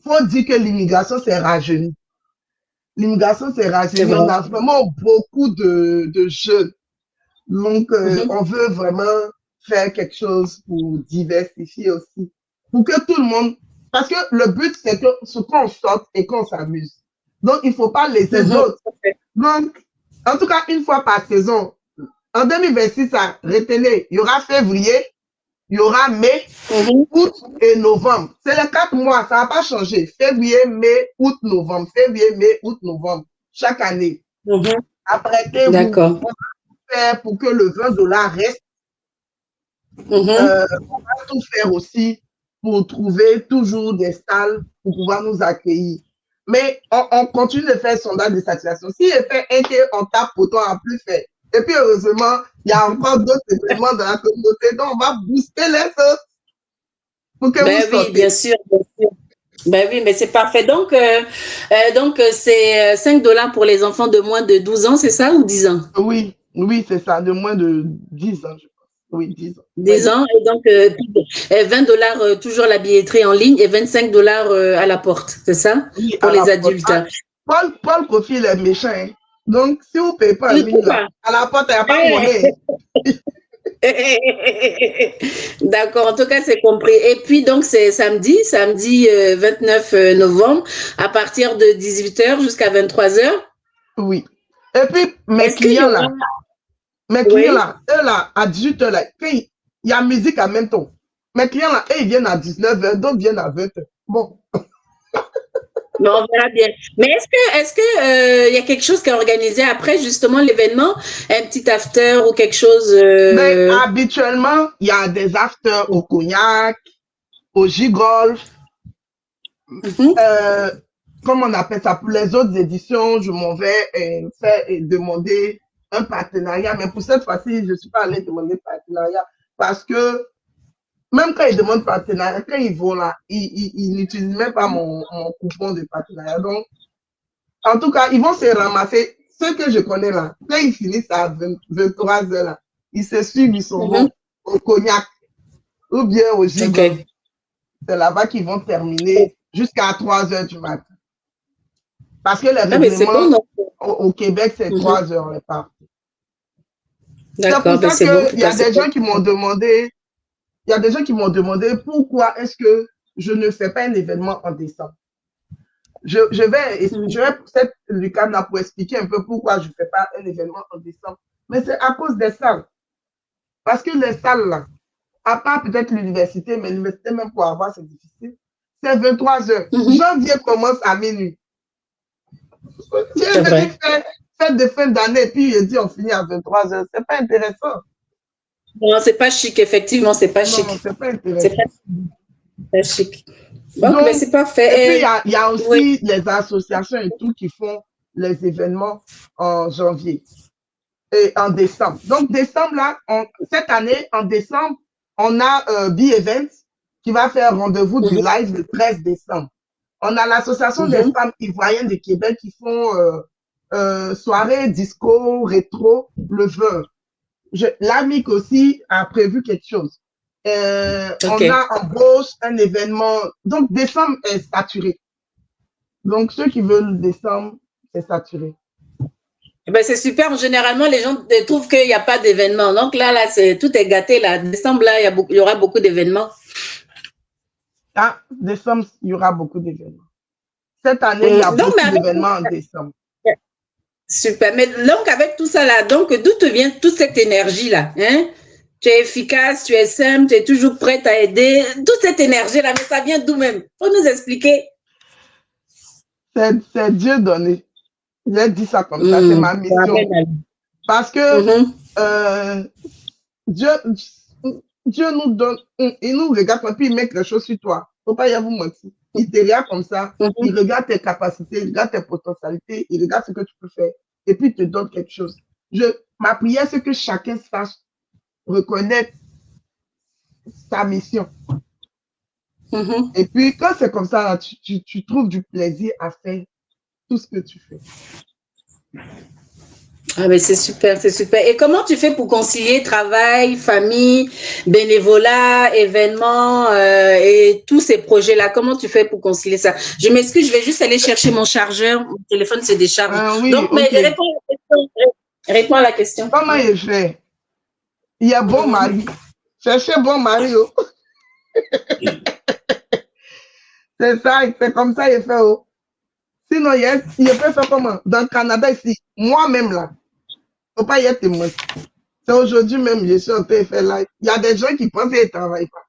faut dire que l'immigration s'est rajeunie. L'immigration s'est C'est rajeunie. vrai. On a vraiment beaucoup de jeunes. Donc, Mhm, on veut vraiment faire quelque chose pour diversifier aussi. Pour que tout le monde, parce que le but, c'est que ce qu'on sorte et qu'on s'amuse. Donc, il ne faut pas laisser mhm. d'autres. Donc, en tout cas, une fois par saison, en 2026, ça, retenez, il y aura février, il y aura mai, Mhm, août et novembre. C'est les 4 mois, ça n'a pas changé. Février, mai, août, novembre. Février, mai, août, novembre. Chaque année. mhm. Apprêtez-vous D'accord. pour que le $20 reste. Mhm. On va tout faire aussi pour trouver toujours des salles pour pouvoir nous accueillir. Mais on continue de faire sondage de satisfaction. Si je fais un thé, on tape pour toi en plus fait. Et puis heureusement, il y a encore d'autres événements dans la communauté, donc on va booster les autres pour que vous Ben oui, bien sortez. sûr, bien sûr. Ben oui, mais c'est parfait. Donc c'est $5 pour les enfants de moins de 12 ans, c'est ça, ou 10 ans? Oui, oui, c'est ça, de moins de 10 ans, je pense. Oui, 10 ans. Ouais, 10 ans, et donc $20 toujours la billetterie en ligne et $25 à la porte, c'est ça? oui, Pour à la les porte. adultes. Ah, Paul Kofi, il est méchant. Hein. Donc, si vous ne payez pas en ligne, là, Pourquoi? à la porte, il n'y a pas monnaie. Hein. D'accord, en tout cas, c'est compris. Et puis, donc, c'est samedi 29 novembre, à partir de 18h jusqu'à 23h. Oui. Et puis, Est-ce qu'il y aura... mes clients Oui? là, eux là, à 18h, là, il y a musique en même temps. Mes clients là, eux, ils viennent à 19h, d'autres viennent à 20h. Bon. Mais on verra bien. Mais est-ce que y a quelque chose qui est organisé après justement l'événement, un petit after ou quelque chose Mais habituellement, il y a des afters au cognac, au gigolf, Mhm, euh, comme on appelle ça, pour les autres éditions, je m'en vais faire et demander un partenariat. Mais pour cette fois-ci, je ne suis pas allée demander partenariat parce que même quand ils demandent partenariat, quand ils vont là, ils n'utilisent même pas mon coupon de partenariat. Donc, en tout cas, ils vont se ramasser. Ceux que je connais là, quand ils finissent à 23 heures là, ils se suivent, ils s'en mhm. vont au cognac ou bien au gigolf. OK. C'est là-bas qu'ils vont terminer jusqu'à 3 heures du matin. Parce que le Ah, mais c'est bon, règlement donc. au Québec, c'est Mhm. 3 heures les parts. C'est pour D'accord, ben ça c'est bon qu'il pour y a passer. des gens qui m'ont demandé, il y a des gens qui m'ont demandé pourquoi est-ce que je ne fais pas un événement en décembre. Mhm. Je vais peut-être Lucas là pour expliquer un peu pourquoi je ne fais pas un événement en décembre. Mais c'est à cause des salles. Parce que les salles là, à part peut-être l'université, mais l'université même pour avoir, c'est difficile. C'est 23 heures. Mhm. Janvier commence à minuit. Dieu C'est veut dire vrai. fête de fin d'année, puis il dit on finit à 23 heures. C'est pas intéressant. Non, c'est pas chic, effectivement, c'est pas Non, chic. c'est pas C'est intéressant. pas chic. Donc, mais Donc, c'est et puis parfait. il y a Oui. aussi les associations et tout qui font les événements en janvier et en décembre. Donc, décembre, là, cette année, en décembre, on a B-Event qui va faire un rendez-vous du Mhm, live le 13 décembre. On a l'Association des mhm. femmes ivoiriennes de Québec qui font soirée disco rétro le 20. L'AMIC aussi a prévu quelque chose. OK. On a embauche un événement. Donc, décembre est saturé. Donc, ceux qui veulent décembre, c'est saturé. Eh ben, c'est super. Généralement, les gens trouvent qu'il n'y a pas d'événements. Donc là, tout est gâté. Là. Décembre, là, il y aura beaucoup d'événements. Ah, décembre, il y aura beaucoup d'événements. Cette année, il y a Donc, mais beaucoup avec d'événements en décembre. super. Mais donc, avec tout ça là, donc, d'où te vient toute cette énergie-là, hein? Tu es efficace, tu es simple, tu es toujours prête à aider. Toute cette énergie-là, mais ça vient d'où même? Faut nous expliquer. C'est Dieu donné. J'ai dit ça comme ça, c'est ma mission. Amen. Parce que Mhm, euh, Dieu, Dieu nous donne, il nous regarde et puis il met quelque chose sur toi. Faut pas y vous mentir. Il te regarde comme ça, mhm. il regarde tes capacités, il regarde tes potentialités, il regarde ce que tu peux faire et puis il te donne quelque chose. Ma prière, c'est que chacun sache reconnaître sa mission. Mhm. Et puis, quand c'est comme ça, là, tu trouves du plaisir à faire tout ce que tu fais. Ah ben c'est super, c'est super. Et comment tu fais pour concilier travail, famille, bénévolat, événements et tous ces projets-là? Comment tu fais pour concilier ça? Je m'excuse, je vais juste aller chercher mon chargeur. Mon téléphone se décharge. Oui, Donc, mais ok. réponds à la question. Réponds à la question. Comment il fait? Il y a bon Mhm. mari. Cherchez bon mari. Oh. C'est ça, c'est comme ça il fait. Oh. Sinon, il peut faire comment? Dans le Canada, ici, moi-même là, il ne faut pas y être témoin. C'est aujourd'hui même, je suis en train de faire live. Il y a des gens qui pensent qu'ils ne travaillent pas.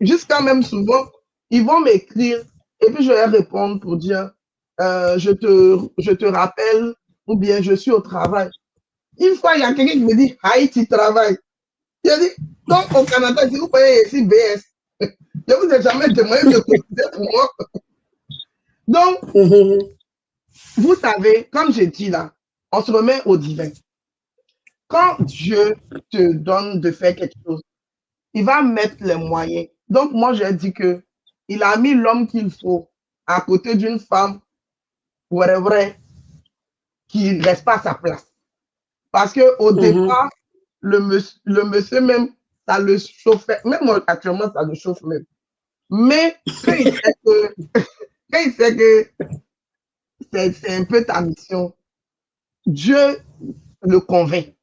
Jusqu'à même souvent, ils vont m'écrire et puis je vais répondre pour dire je te rappelle ou bien je suis au travail. Une fois, il y a quelqu'un qui me dit Haïti travaille. Il a dit donc au Canada, si vous payez ici BS, je ne vous ai jamais demandé de cotiser pour moi. Donc, Mhm. vous savez, comme j'ai dit là, on se remet au divin. Quand Dieu te donne de faire quelque chose, il va mettre les moyens. Donc, moi, j'ai dit que il a mis l'homme qu'il faut à côté d'une femme, vrai, qui ne reste pas à sa place. Parce qu'au Mhm. départ, le monsieur même, ça le chauffait. Même moi, actuellement, ça le chauffe même. Mais quand il sait que c'est un peu ta mission, Dieu le convainc.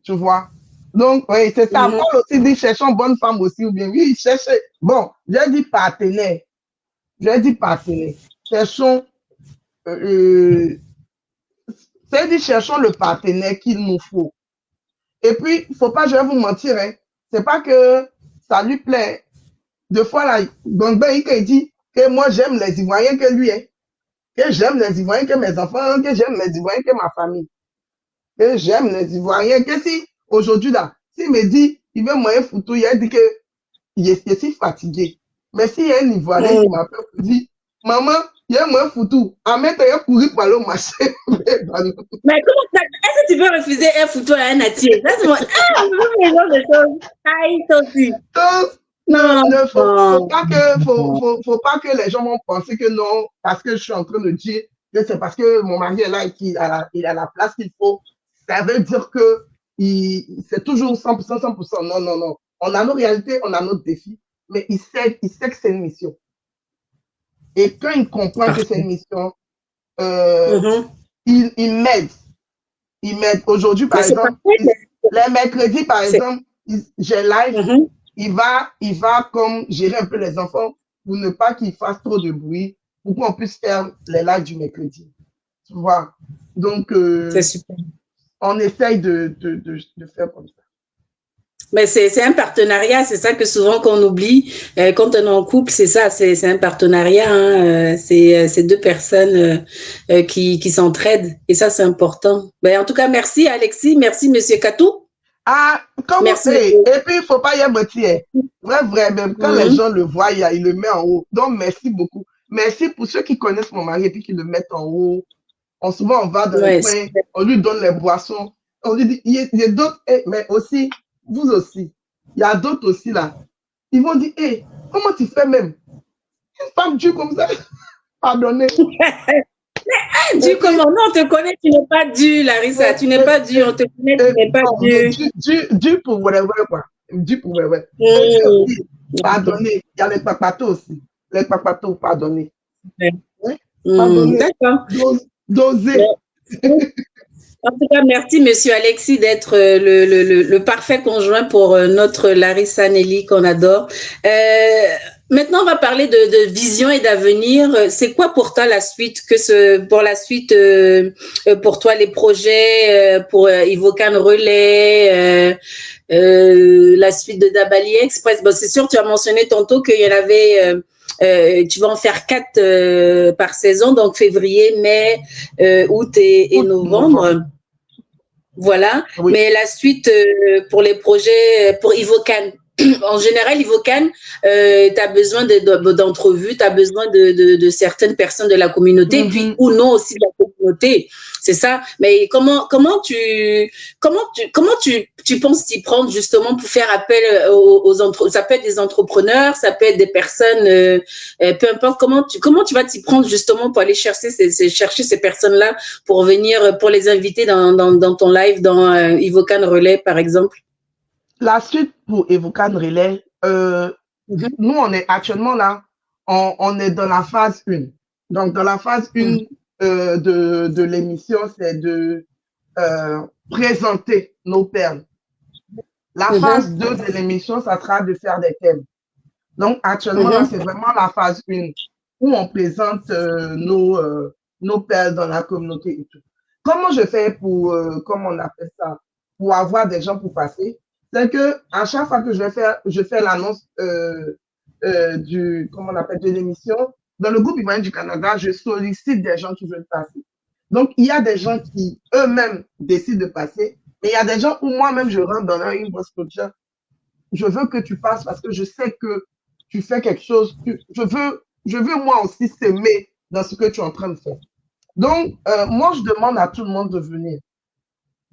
Tu vois? Donc, oui, c'est ça. Mhm. Paul aussi dit cherchons bonne femme aussi, ou bien, oui, cherchez. Bon, j'ai dit partenaire. J'ai dit partenaire. Cherchons, euh, c'est dit cherchons le partenaire qu'il nous faut. Et puis, il ne faut pas, je vais vous mentir, hein. C'est pas que ça lui plaît. Deux fois, là, Gongbin, il dit que moi, j'aime les Ivoiriens que lui, hein. Que j'aime les Ivoiriens que mes enfants, que j'aime les Ivoiriens que ma famille. Que j'aime les Ivoiriens. Que si, aujourd'hui, là, s'il me dit, il veut moyen photo, il a dit que je suis fatigué. Mais s'il y a un Ivoirien qui Mhm. m'appelle pour dire, maman, il y a moyen photo, à mettre un courir par le marché. Mais comment ça? Est-ce que tu peux refuser un photo à un natif? Laisse-moi. Ah, je veux ce genre de choses. Aïe, toi aussi. Donc, Non, non. faut pas que les gens vont penser que non, parce que je suis en train de dire que c'est parce que mon mari est là et il a la place qu'il faut. Ça veut dire que c'est toujours 100%, 100%. Non, non, non. On a nos réalités, on a nos défis, mais il sait que c'est une mission. Et quand il comprend que c'est Parfait. une mission, euh, Mhm. il m'aide. Il m'aide. Aujourd'hui, Mais par c'est exemple, parfait. les mercredis, par C'est. exemple, j'ai live. Mhm. Il va comme gérer un peu les enfants pour ne pas qu'ils fassent trop de bruit, pour qu'on puisse faire les lives du mercredi. Tu vois? Donc, C'est super. on essaye de faire comme ça. Mais c'est un partenariat, c'est ça que souvent qu'on oublie. Quand on est en couple, c'est ça, c'est un partenariat. Hein, c'est deux personnes qui s'entraident. Et ça, c'est important. Ben, en tout cas, merci Alexis, merci Monsieur Katou. Ah, comment, Merci. hey, et puis il faut pas y avoir mentir. Vrai, vrai, même quand les Mhm. gens le voient, il le met en haut. Donc, merci beaucoup. Merci pour ceux qui connaissent mon mari et puis qui le mettent en haut. Souvent, on va dans les Ouais, coins, on lui donne les boissons. On lui dit, il y a d'autres, mais aussi, vous aussi. Il y a d'autres aussi là. Ils vont dire, hey, comment tu fais même? Une femme dure comme ça, pardonnez. Et Dieu, puis, comment? Non, on te connaît, tu n'es pas dû, Larissa. Tu n'es pas dû. On te connaît, tu n'es pas non, mais dû. dû pour whatever, quoi. Dû pour whatever. Et puis Mhm. aussi, pardonnez. Il y a les papatos aussi. Les papatos, pardonnez. Ouais. Hein? Pardonnez. D'accord. Doser. Ouais. En tout cas, merci, Monsieur Alexis, d'être le parfait conjoint pour notre Larissa Nelly qu'on adore. Maintenant, on va parler de vision et d'avenir. C'est quoi pour toi la suite? Pour la suite, pour toi, les projets pour Ivocan Relais, la suite de Dabali Express. Bon, c'est sûr, tu as mentionné tantôt qu'il y en avait. Tu vas en faire 4 par saison, donc février, mai, août et Août, novembre. novembre. Voilà. Oui. Mais la suite pour les projets, pour Ivocan, en général, Ivocan, tu as besoin d'entrevues, tu as besoin de certaines personnes de la communauté, puis Mhm. ou non aussi de la communauté. C'est ça. Mais tu penses t'y prendre justement pour faire appel ça peut être des entrepreneurs, ça peut être des personnes, peu importe comment tu vas t'y prendre justement pour aller chercher ces personnes-là pour venir, pour les inviter dans ton live, dans Ivocan Relais, par exemple? La suite pour Evocan Relais, Mhm, nous, on est actuellement là, on est dans la phase 1. Donc, dans la phase 1 mhm, de l'émission, c'est de présenter nos perles. La phase mhm, 2 de l'émission, ça sera de faire des thèmes. Donc, actuellement, là, mhm, c'est vraiment la phase 1 où on présente nos perles dans la communauté et tout. Comment je fais pour, comment on appelle ça, pour avoir des gens pour passer? C'est que à chaque fois que je fais l'annonce comment on appelle, de l'émission, dans le groupe Ivoirien du Canada, je sollicite des gens qui veulent passer. Donc, il y a des gens qui eux-mêmes décident de passer, mais il y a des gens où moi-même je rentre dans leur inbox culture. Je veux que tu passes parce que je sais que tu fais quelque chose. Je veux moi aussi s'aimer dans ce que tu es en train de faire. Donc, moi, je demande à tout le monde de venir.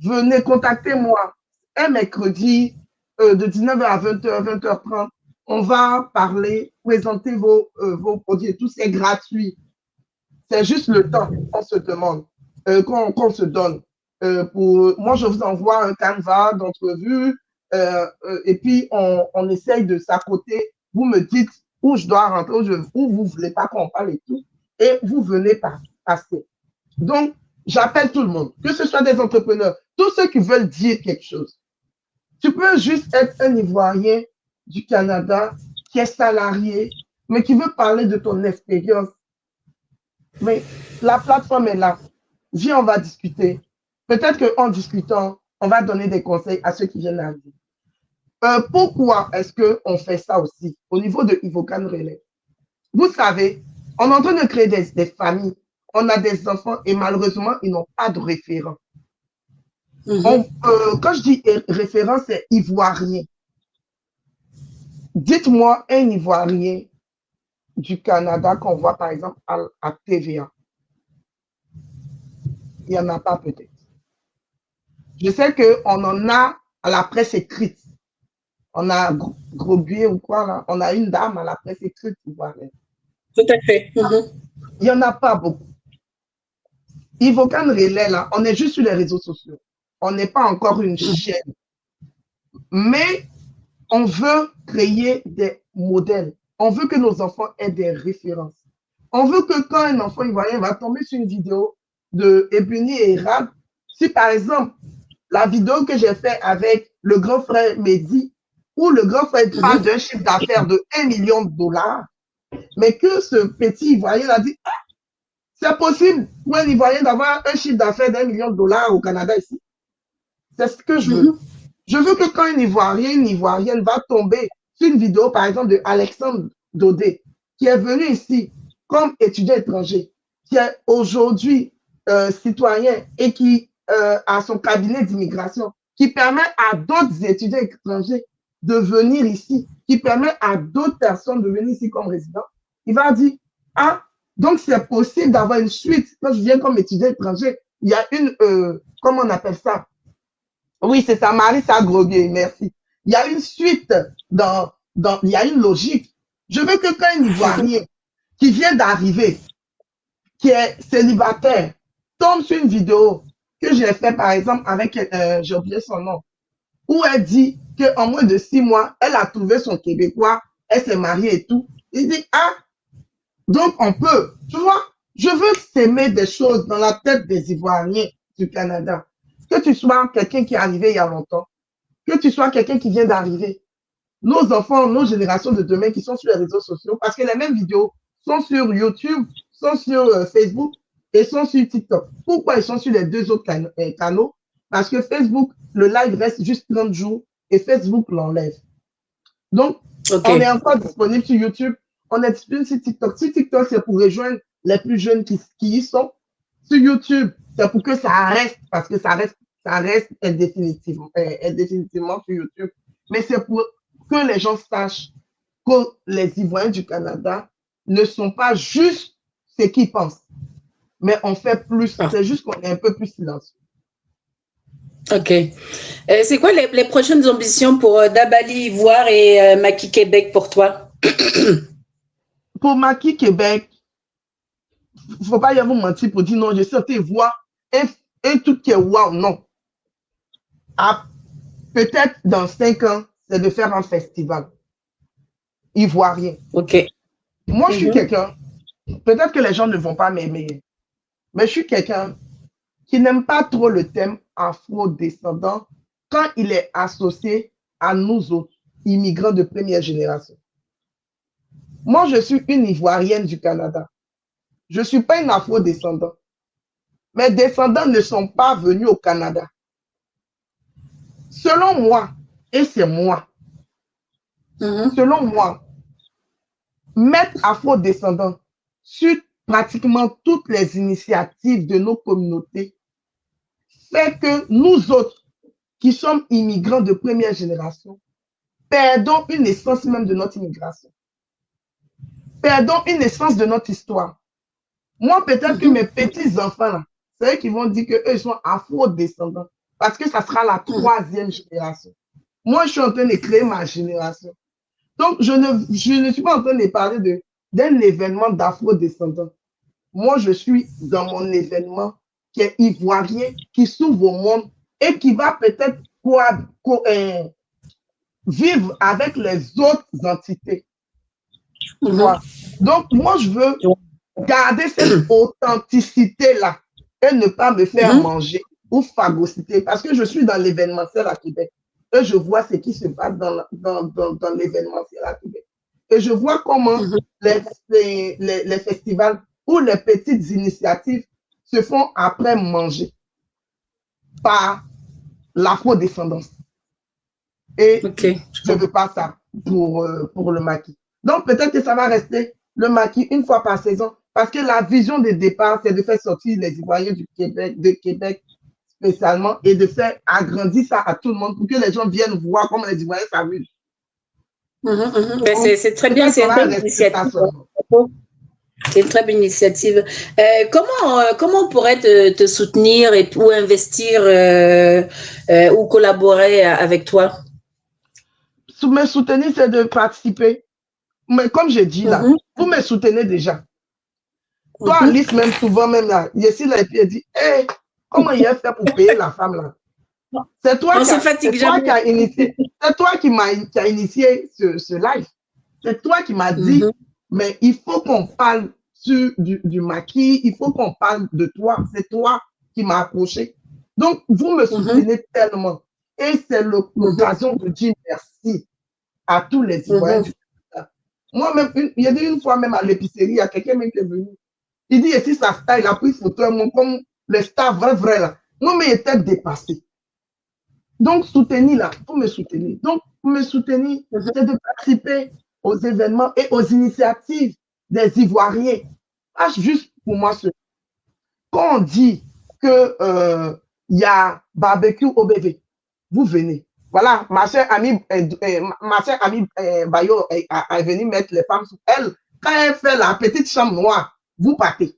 Venez, contactez-moi. Un mercredi de 19h à 20h, 20h30, on va parler, présenter vos produits et tout. C'est gratuit. C'est juste le temps qu'on se demande, qu'on se donne. Moi, je vous envoie un canevas d'entrevue et puis on essaye de s'accoter. Vous me dites où je dois rentrer, où vous ne voulez pas qu'on parle et tout. Et vous venez passer. Donc, j'appelle tout le monde, que ce soit des entrepreneurs, tous ceux qui veulent dire quelque chose. Tu peux juste être un Ivoirien du Canada qui est salarié, mais qui veut parler de ton expérience. Mais la plateforme est là. Viens, on va discuter. Peut-être qu'en discutant, on va donner des conseils à ceux qui viennent arriver. Pourquoi est-ce qu'on fait ça aussi au niveau de Ivocan Relais? Vous savez, on est en train de créer des familles. On a des enfants et malheureusement, ils n'ont pas de référent. mhm. Quand je dis référent, c'est ivoirien. Dites-moi un Ivoirien du Canada qu'on voit par exemple à TVA. Il n'y en a pas peut-être. Je sais qu'on en a à la presse écrite. On a Grosguier ou quoi là. On a une dame à la presse écrite ivoirienne. Tout à fait. Mhm, Il n'y en a pas beaucoup. Ivocan Relais là, on est juste sur les réseaux sociaux. On n'est pas encore une chaîne. Mais on veut créer des modèles. On veut que nos enfants aient des références. On veut que quand un enfant ivoirien va tomber sur une vidéo de Ebony et Rab, si par exemple la vidéo que j'ai faite avec le grand frère Mehdi, où le grand frère parle mhm, d'un chiffre d'affaires de 1 million de dollars, mais que ce petit Ivoirien a dit, ah, c'est possible pour un Ivoirien d'avoir un chiffre d'affaires d'1 million de dollars au Canada ici. C'est ce que je veux. mhm. Je veux que quand un Ivoirien, une Ivoirienne va tomber sur une vidéo, par exemple, de Alexandre Dodé, qui est venu ici comme étudiant étranger, qui est aujourd'hui citoyen et qui a son cabinet d'immigration, qui permet à d'autres étudiants étrangers de venir ici, qui permet à d'autres personnes de venir ici comme résidents, il va dire, ah, donc c'est possible d'avoir une suite. Quand je viens comme étudiant étranger, il y a une, comment on appelle ça? Oui, c'est ça, Marissa Groguet, merci. Il y a une suite il y a une logique. Je veux que quand un Ivoirien qui vient d'arriver, qui est célibataire, tombe sur une vidéo que j'ai fait, par exemple, avec, j'ai oublié son nom, où elle dit qu'en moins de 6 mois, elle a trouvé son Québécois, elle s'est mariée et tout. Il dit, ah, donc on peut, tu vois, je veux s'aimer des choses dans la tête des Ivoiriens du Canada. Que tu sois quelqu'un qui est arrivé il y a longtemps, que tu sois quelqu'un qui vient d'arriver. Nos enfants, nos générations de demain qui sont sur les réseaux sociaux, parce que les mêmes vidéos sont sur YouTube, sont sur Facebook et sont sur TikTok. Pourquoi ils sont sur les deux autres canaux? Parce que Facebook, le live reste juste 30 jours et Facebook l'enlève. Donc, on est encore disponible sur YouTube, on est disponible sur TikTok. Sur TikTok, c'est pour rejoindre les plus jeunes qui y sont. Sur YouTube, c'est pour que ça reste, parce que ça reste indéfinitivement sur YouTube. Mais c'est pour que les gens sachent que les Ivoiriens du Canada ne sont pas juste ce qu'ils pensent, mais on fait plus. C'est juste qu'on est un peu plus silencieux. Ok. C'est quoi les prochaines ambitions pour Dabali Ivoire et Maki Québec pour toi? Pour Maki Québec, il ne faut pas y vous mentir pour dire non, je sais voir un truc qui est wow, non. Peut-être dans 5 ans, c'est de faire un festival ivoirien. Ok. Moi, je suis quelqu'un, peut-être que les gens ne vont pas m'aimer, mais je suis quelqu'un qui n'aime pas trop le thème afro-descendant quand il est associé à nous autres, immigrants de première génération. Moi, je suis une Ivoirienne du Canada. Je ne suis pas une afro-descendant. Mes descendants ne sont pas venus au Canada. Selon moi, et c'est moi, selon moi, mettre afro-descendants sur pratiquement toutes les initiatives de nos communautés fait que nous autres, qui sommes immigrants de première génération, perdons une essence même de notre immigration. Perdons une essence de notre histoire. Moi, peut-être que mes petits-enfants, là, c'est eux qui vont dire qu'eux, ils sont afro-descendants, parce que ça sera la 3e génération. Moi, je suis en train de créer ma génération. Donc, je ne suis pas en train de parler d'un événement d'afro-descendants. Moi, je suis dans mon événement qui est ivoirien, qui s'ouvre au monde et qui va peut-être vivre avec les autres entités. Donc, moi, je veux garder cette authenticité-là et ne pas me faire manger ou phagocyter parce que je suis dans l'événementiel à Québec et je vois ce qui se passe dans l'événementiel à Québec. Et je vois comment les festivals ou les petites initiatives se font après manger par l'afro-descendance. Et je ne veux pas ça pour le maquis. Donc, peut-être que ça va rester le maquis une fois par saison, parce que la vision de départ, c'est de faire sortir les Ivoiriens de Québec spécialement et de faire agrandir ça à tout le monde pour que les gens viennent voir comment les Ivoiriens s'amusent. C'est très bien, c'est une bonne initiative. C'est une très bonne initiative. Comment on pourrait te soutenir ou investir ou collaborer avec toi? Me soutenir, c'est de participer. Mais comme je dis là, vous me soutenez déjà. Toi, Alice, même souvent, même là, Yessi là, et puis elle dit, hey, comment il a fait pour payer la femme là? C'est toi qui as initié. C'est toi qui a initié ce live. C'est toi qui m'as dit, mais il faut qu'on parle du maquis, il faut qu'on parle de toi. C'est toi qui m'as approché. Donc, vous me soutenez tellement. Et c'est l'occasion de dire merci à tous les Ivoiriens du Canada. Moi-même, il y a une fois même à l'épicerie, il y a quelqu'un qui est venu. Il dit, ici, sa star, il a pris photo, comme le star vrai là. Moi, mais il était dépassé. Donc, soutenir là, pour me soutenir. Donc, pour me soutenir, c'est de participer aux événements et aux initiatives des Ivoiriens. Pas juste pour moi. Quand on dit que y a barbecue au BV, vous venez. Voilà, ma chère amie Bayo est venue mettre les femmes sous elle. Quand elle fait la petite chambre noire, vous partez.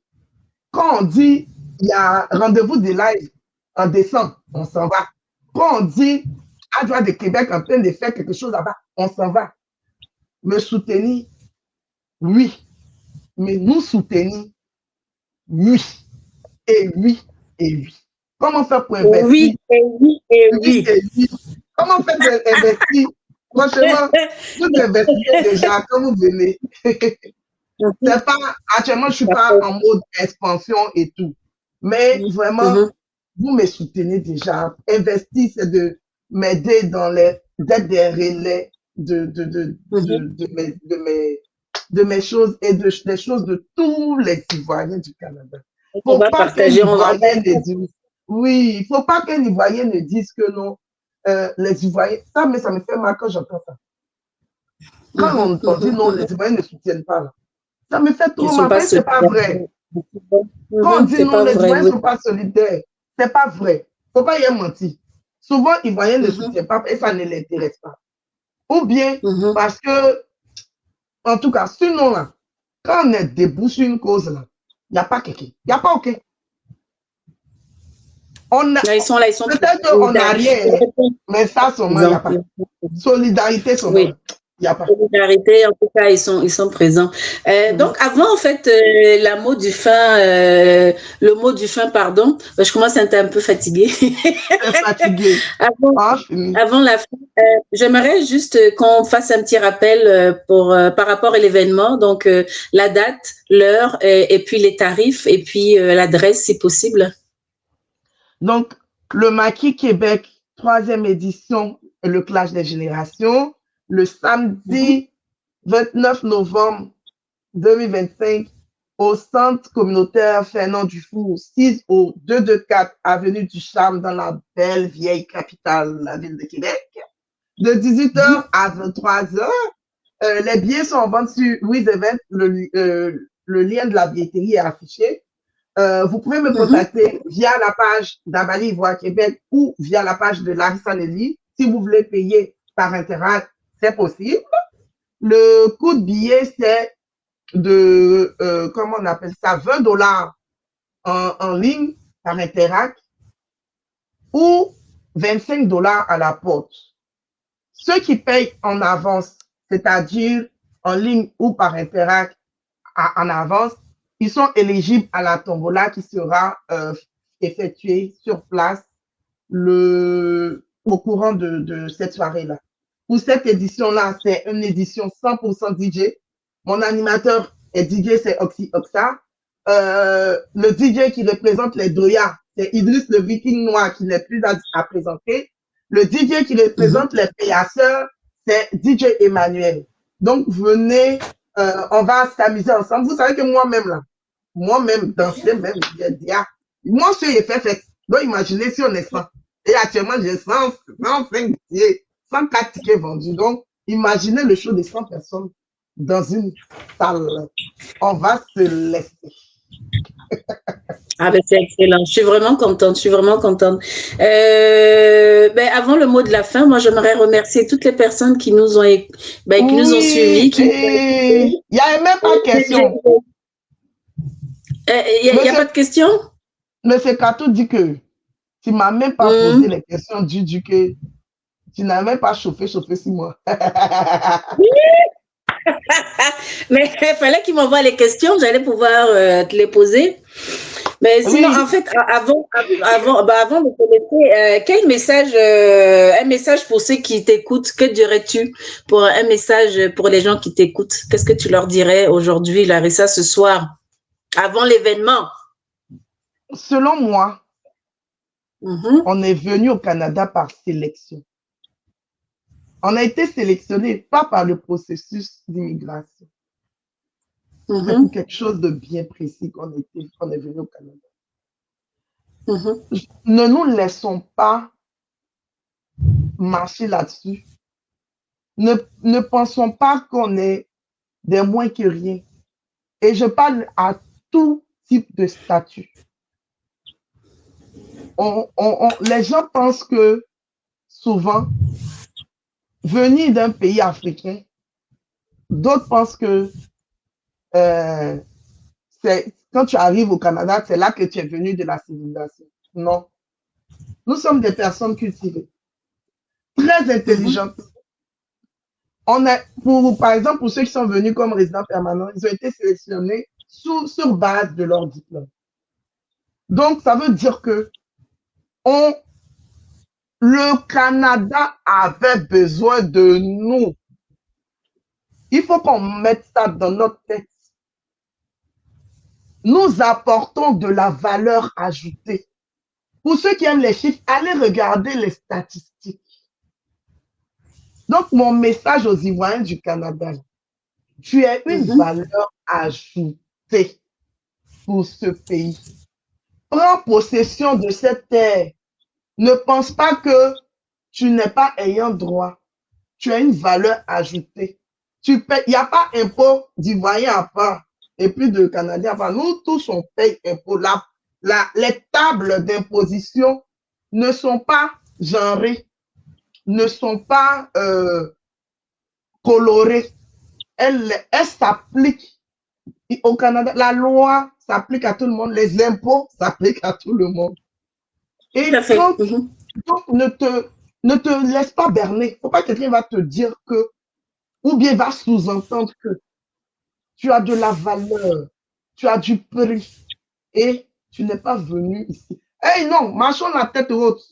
Quand on dit il y a rendez-vous de live en décembre, on s'en va. Quand on dit à droite de Québec en train de faire quelque chose là-bas, on s'en va. Me soutenir, oui. Mais nous soutenir, oui. Et oui, et oui. Comment faire pour investir? Oui, et oui, et Oui, oui. et oui. Comment faire pour investir? Franchement, vous investissez déjà quand vous venez. C'est pas, actuellement, je suis pas en mode expansion et tout. Mais vraiment, vous me soutenez déjà. Investir, c'est de m'aider d'être des relais de mes choses et des choses de tous les Ivoiriens du Canada. On Faut va pas qu'un partager, on va Ivoirien ne dise, oui, il faut pas qu'un Ivoirien ne dise que non, les Ivoiriens, mais ça me fait mal quand j'entends ça. Quand on dit non, les Ivoiriens ne soutiennent pas, là. Ça me fait Ils trop sont mal, pas parce que c'est pas solidaires. vrai. Quand on dit C'est non, pas les vrai, Ivoiriens ne oui. sont pas solidaires, c'est pas vrai. Faut pas y mentir. Souvent, Ivoiriens ne soutiennent pas et ça ne l'intéresse pas. Ou bien, parce que, en tout cas, sinon, là, quand on est debout sur une cause, là, il n'y a pas quelqu'un. Il n'y a pas OK. Là, ils sont là, ils sont Peut-être qu'on n'a rien, mais ça, seulement, il n'y a pas. Solidarité, seulement, oui. il n'y a pas. Solidarité, en tout cas, ils sont présents. Donc, avant, en fait, le mot du fin, pardon, je commence à être un peu fatiguée. Fatigué. Avant la fin, j'aimerais juste qu'on fasse un petit rappel par rapport à l'événement. Donc, la date, l'heure, et puis les tarifs, et puis l'adresse, si possible. Donc, le Maquis Québec, 3e édition, le clash des générations, le samedi 29 novembre 2025 au centre communautaire Fernand Dufour, 6 au 224 avenue du Charme dans la belle vieille capitale, la ville de Québec. De 18h à 23h, les billets sont en vente sur WizEvent. Le lien de la billetterie est affiché. Vous pouvez me contacter via la page d'Amali Ivoire Québec ou via la page de Larissa Nelly. Si vous voulez payer par Interact, c'est possible. Le coût de billet, c'est de, comment on appelle ça, 20 $ en ligne par Interact ou 25 $ à la porte. Ceux qui payent en avance, c'est-à-dire en ligne ou par Interact en avance, ils sont éligibles à la tombola qui sera effectuée sur place au courant de cette soirée-là. Pour cette édition-là, c'est une édition 100% DJ. Mon animateur est DJ, c'est Oxy Oxa. Le DJ qui représente les Doya, c'est Idriss le Viking Noir qui n'est plus à présenter. Le DJ qui représente les Payasseurs, c'est DJ Emmanuel. Donc, venez, on va s'amuser ensemble. Vous savez que moi-même, danser, même, moi, je suis fait. Donc, imaginez si on est 100. Et actuellement, j'ai 105 tickets, 104 tickets vendus. Donc, imaginez le show de 100 personnes dans une salle. On va se laisser. Ah ben c'est excellent. Je suis vraiment contente. Avant le mot de la fin, moi j'aimerais remercier toutes les personnes qui nous ont suivis. Il n'y a même pas de question. Il n'y a pas de question? Monsieur Kato dit que tu ne m'as même pas posé les questions du que tu n'as même pas chauffé sur moi. Mais il fallait qu'il m'envoie les questions, j'allais pouvoir te les poser. Mais sinon, en fait, avant de te laisser, quel message, un message pour ceux qui t'écoutent, que dirais-tu pour un message pour les gens qui t'écoutent? Qu'est-ce que tu leur dirais aujourd'hui, Larissa, ce soir, avant l'événement? Selon moi, on est venu au Canada par sélection. On a été sélectionné pas par le processus d'immigration. C'est pour quelque chose de bien précis qu'on est venu au Canada. Ne nous laissons pas marcher là-dessus. Ne pensons pas qu'on est des moins que rien. Et je parle à tout type de statut. Les gens pensent que souvent, venir d'un pays africain, d'autres pensent que quand tu arrives au Canada, c'est là que tu es venu de la civilisation. Non. Nous sommes des personnes cultivées, très intelligentes. Par exemple, pour ceux qui sont venus comme résidents permanents, ils ont été sélectionnés sur base de leur diplôme. Donc, ça veut dire que le Canada avait besoin de nous. Il faut qu'on mette ça dans notre tête. Nous apportons de la valeur ajoutée. Pour ceux qui aiment les chiffres, allez regarder les statistiques. Donc, mon message aux Ivoiriens du Canada, tu es une valeur ajoutée pour ce pays. Prends possession de cette terre. Ne pense pas que tu n'es pas ayant droit. Tu as une valeur ajoutée. Il n'y a pas impôt d'Ivoirien à part et puis de Canadiens à part. Nous tous, on paye impôt. Les tables d'imposition ne sont pas genrées, ne sont pas colorées. Elles s'appliquent au Canada. La loi s'applique à tout le monde. Les impôts s'appliquent à tout le monde. Et quand donc, ne te laisse pas berner. Il ne faut pas que quelqu'un va te dire que, ou bien va sous-entendre que tu as de la valeur, tu as du prix et tu n'es pas venu ici. Hey non, marchons la tête haute,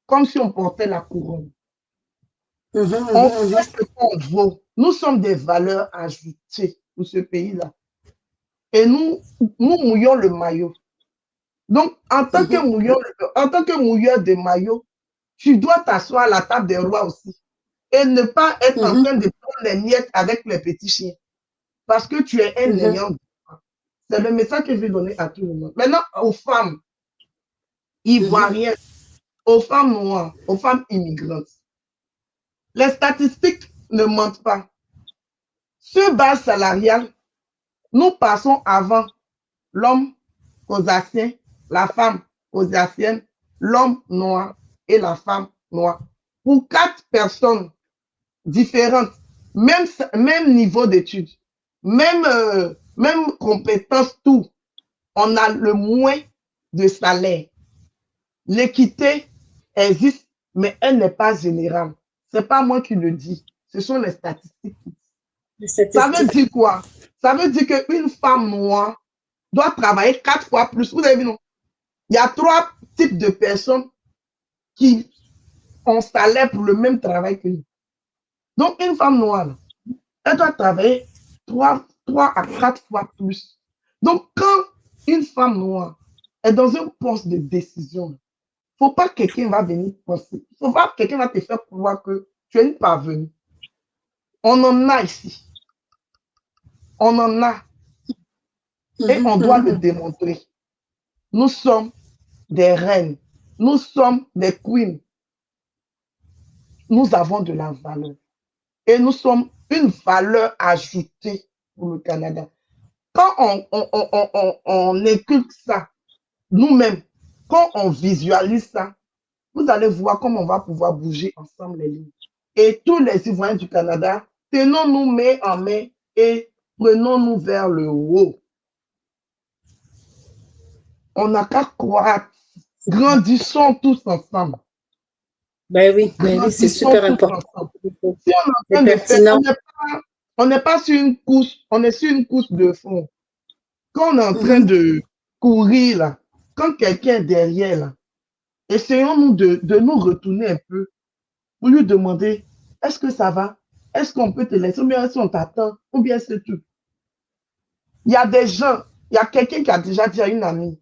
comme si on portait la couronne. On fait ce qu'on vaut. Nous sommes des valeurs ajoutées pour ce pays-là. Et nous mouillons le maillot. Donc, en tant que mouilleur de maillot, tu dois t'asseoir à la table des rois aussi. Et ne pas être en train de prendre les miettes avec les petits chiens. Parce que tu es un ayant droit. C'est le message que je vais donner à tout le monde. Maintenant, aux femmes ivoiriennes, aux femmes noires, aux femmes immigrantes. Les statistiques ne mentent pas. Sur base salariale, nous passons avant l'homme caucasien, la femme caucasienne, l'homme noir et la femme noire. Pour 4 personnes différentes, même niveau d'études, même compétence, tout, on a le moins de salaire. L'équité existe, mais elle n'est pas générale. Ce n'est pas moi qui le dis, ce sont les statistiques. Ça veut dire quoi? Ça veut dire qu'une femme noire doit travailler 4 fois plus. Vous avez vu, non? Il y a 3 types de personnes qui ont salaire pour le même travail que nous. Donc, une femme noire, elle doit travailler 3 à 4 fois plus. Donc, quand une femme noire est dans un poste de décision, il ne faut pas que quelqu'un va venir penser. Il ne faut pas que quelqu'un va te faire croire que tu es une parvenue. On en a ici. On en a. Et on doit le démontrer. Nous sommes des reines. Nous sommes des queens. Nous avons de la valeur. Et nous sommes une valeur ajoutée pour le Canada. Quand on inculque ça, nous-mêmes, quand on visualise ça, vous allez voir comment on va pouvoir bouger ensemble les lignes. Et tous les Ivoiriens du Canada, tenons-nous main en main et prenons-nous vers le haut. On n'a qu'à croire. Grandissons tous ensemble. Ben oui, c'est super important. Si on est en train de faire, on n'est pas sur une course, on est sur une course de fond. Quand on est en train de courir, là, quand quelqu'un est derrière, là, essayons-nous de nous retourner un peu pour lui demander, est-ce que ça va? Est-ce qu'on peut te laisser? Ou bien est-ce qu'on t'attend? Ou bien c'est tout? Il y a des gens, il y a quelqu'un qui a déjà dit à une amie,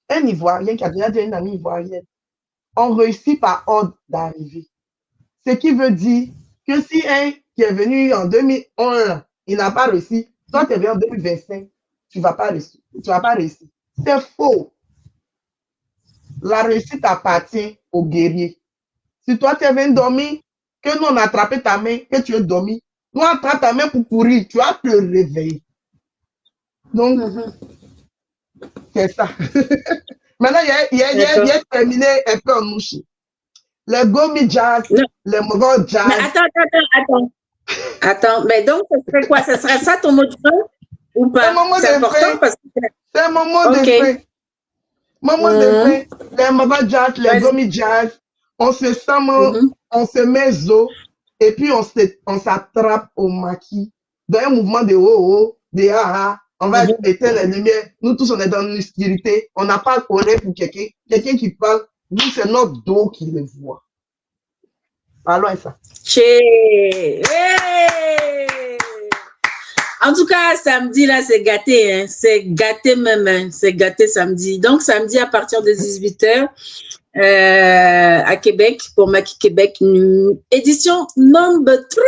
un Ivoirien qui a déjà dit à une amie ivoirienne, on réussit par ordre d'arrivée. Ce qui veut dire que si un qui est venu en 2001, il n'a pas réussi, toi tu es venu en 2025, tu ne vas pas réussir. C'est faux. La réussite appartient aux guerriers. Si toi, tu viens dormir, que nous, on a attrapé ta main, que tu es dormi, nous, on attrape ta main pour courir, tu vas te réveiller. Donc, c'est ça. Maintenant, il a terminé un peu en mouche. Les gomi jazz, les mogo jazz. Mais attends. Mais donc, ce serait quoi? Ce serait ça ton mot de fin ou pas? C'est important parce que... C'est un moment de fin. Moment de fin. Les mogo jazz, les gomi jazz, on se sent, on se met zo, et puis on s'attrape au maquis. Dans un mouvement de oh, de ah, on va éteindre les lumières. Nous tous, on est dans l'obscurité. On n'a pas oreille pour quelqu'un. Quelqu'un qui parle, nous, c'est notre dos qui le voit. Parlons à ça. Hey! En tout cas, samedi, là, c'est gâté. Hein? C'est gâté même. Hein? C'est gâté samedi. Donc, samedi, à partir de 18h, à Québec, pour Maki Québec, édition number 3.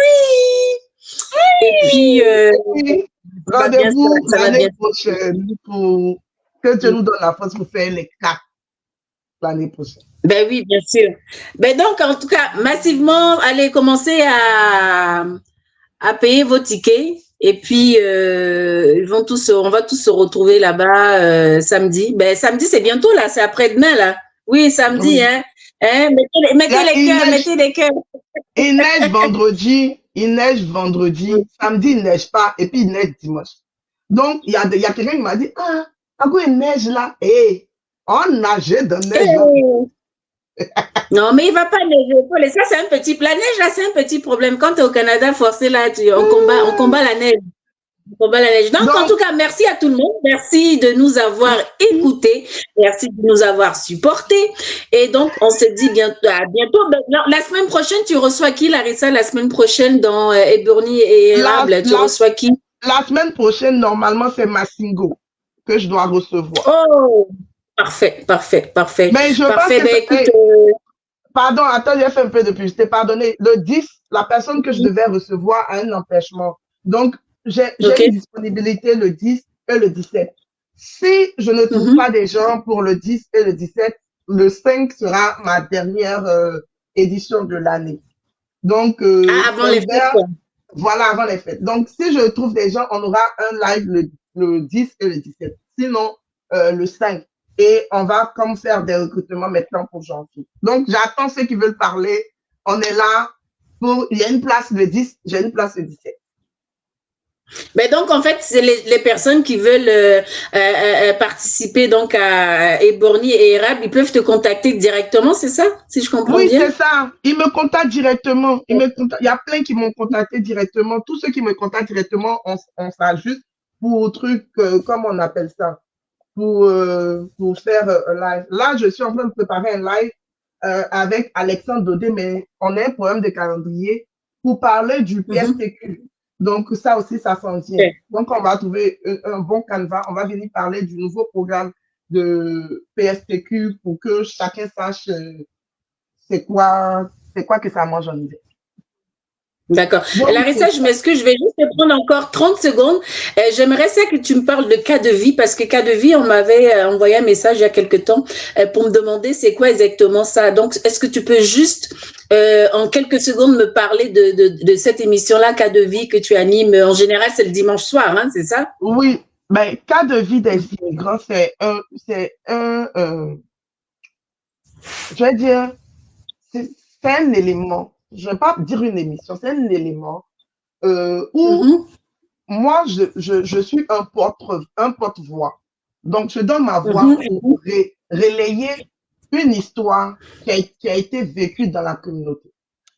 Et puis, rendez-vous l'année prochaine pour que Dieu nous donne la force pour faire les 4 l'année prochaine. Ben oui, bien sûr. Ben donc, en tout cas, massivement, allez commencer à payer vos tickets. Et puis, on va tous se retrouver là-bas samedi. Ben, samedi, c'est bientôt, là. C'est après-demain, là. Oui, samedi, oui. Hein. Mettez les cœurs. Il neige vendredi. Samedi, il neige pas. Et puis, il neige dimanche. Donc, il y a quelqu'un qui m'a dit, ah, à quoi il neige là? Eh, on nageait dans la neige là. Non, mais il va pas neiger. Ça, c'est un petit. La neige, là, c'est un petit problème. Quand tu es au Canada, forcé, là, on combat la neige. Donc, en tout cas, merci à tout le monde. Merci de nous avoir écoutés. Merci de nous avoir supportés. Et donc, on se dit à bientôt. La semaine prochaine, tu reçois qui, Larissa? La semaine prochaine, dans Eburnie et Érable, tu reçois qui? La semaine prochaine, normalement, c'est Massingo que je dois recevoir. Oh! Parfait. Mais je pense que écoute, pardon, attends, j'ai fait un peu de pub. Je t'ai pardonné. Le 10, la personne que je devais recevoir a un empêchement. Donc, j'ai une disponibilité le 10 et le 17. Si je ne trouve pas des gens pour le 10 et le 17, le 5 sera ma dernière édition de l'année. Donc, avant les fêtes. Voilà, avant les fêtes. Donc, si je trouve des gens, on aura un live le 10 et le 17. Sinon, le 5. Et on va comme faire des recrutements maintenant pour janvier. Donc, j'attends ceux qui veulent parler. On est là pour... Il y a une place le 10, j'ai une place le 17. Mais donc, en fait, c'est les personnes qui veulent participer donc à Eburnie et Érable, ils peuvent te contacter directement, c'est ça? Si je comprends bien? Oui, c'est ça. Ils me contactent directement. Il y a plein qui m'ont contacté directement. Tous ceux qui me contactent directement, on s'ajuste pour truc, comme on appelle ça, pour faire un live. Là, je suis en train de préparer un live avec Alexandre Dodé, mais on a un problème de calendrier pour parler du PSTQ. Donc, ça aussi, ça s'en vient. Donc, on va trouver un bon canevas. On va venir parler du nouveau programme de PSTQ pour que chacun sache c'est quoi que ça mange en hiver. D'accord. Larissa, je m'excuse, je vais juste te prendre encore 30 secondes. J'aimerais ça que tu me parles de cas de vie, parce que cas de vie, on m'avait envoyé un message il y a quelque temps pour me demander c'est quoi exactement ça. Donc, est-ce que tu peux juste, en quelques secondes, me parler de cette émission-là, cas de vie, que tu animes? En général, c'est le dimanche soir, hein, c'est ça? Oui. Ben, cas de vie des immigrants, c'est je vais dire, c'est un élément. Je ne vais pas dire une émission, c'est un élément où moi, je suis un porte-voix. Donc, je donne ma voix pour relayer une histoire qui a été vécue dans la communauté.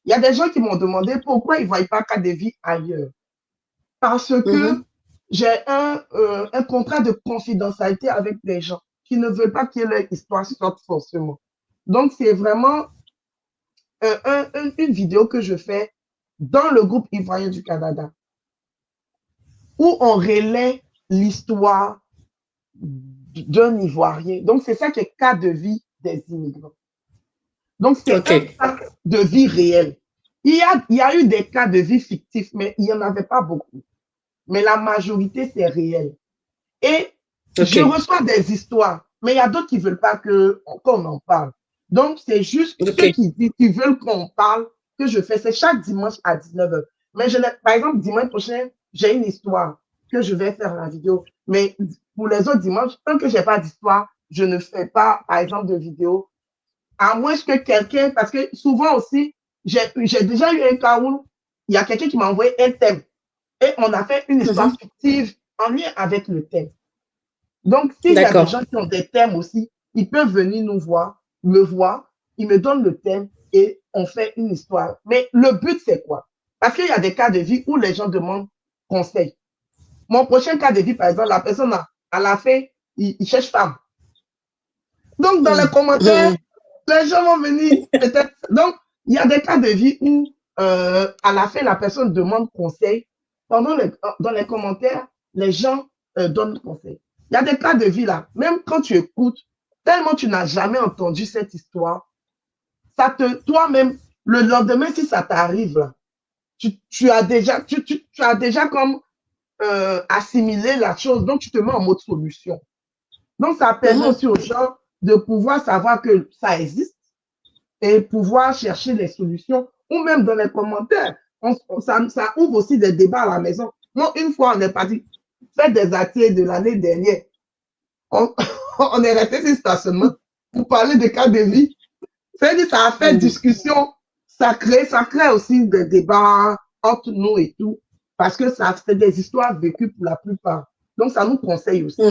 Il y a des gens qui m'ont demandé pourquoi ils ne voient pas cas de vie ailleurs. Parce que j'ai un contrat de confidentialité avec des gens qui ne veulent pas que leur histoire sorte forcément. Donc, c'est vraiment une vidéo que je fais dans le groupe Ivoirien du Canada, où on relaie l'histoire d'un Ivoirien. Donc, c'est ça qui est cas de vie des immigrants. Donc, c'est un cas de vie réel. Il y a eu des cas de vie fictifs, mais il n'y en avait pas beaucoup. Mais la majorité, c'est réel. Et je reçois des histoires, mais il y a d'autres qui ne veulent pas qu'on en parle. Donc, c'est juste ceux Ok. qui veulent qu'on parle que je fais. C'est chaque dimanche à 19h. Mais par exemple, dimanche prochain, j'ai une histoire que je vais faire la vidéo. Mais pour les autres dimanches, tant que j'ai pas d'histoire, je ne fais pas, par exemple, de vidéo. À moins que quelqu'un, parce que souvent aussi, j'ai déjà eu un cas où il y a quelqu'un qui m'a envoyé un thème et on a fait une histoire fictive en lien avec le thème. Donc, s'il y a des D'accord. gens qui ont des thèmes aussi, ils peuvent venir nous voir, me voir, ils me donnent le thème et on fait une histoire. Mais le but, c'est quoi? Parce qu'il y a des cas de vie où les gens demandent conseil. Mon prochain cas de vie, par exemple, la personne, à la fin, il cherche femme. Donc, dans les commentaires, les gens vont venir peut-être. Donc, il y a des cas de vie où, à la fin, la personne demande conseil. Dans les commentaires, les gens donnent conseil. Il y a des cas de vie là, même quand tu écoutes, tellement tu n'as jamais entendu cette histoire, toi-même, le lendemain, si ça t'arrive là, tu as déjà comme assimilé la chose, donc tu te mets en mode solution. Donc, ça permet aussi aux gens de pouvoir savoir que ça existe et pouvoir chercher des solutions ou même dans les commentaires. Ça ouvre aussi des débats à la maison. Moi, une fois, on est parti faire des ateliers de l'année dernière. On, on est resté sur le stationnement pour parler des cas de vie. C'est-à-dire, ça a fait discussion. Ça crée aussi des débats entre nous et tout. Parce que ça fait des histoires vécues pour la plupart. Donc, ça nous conseille aussi.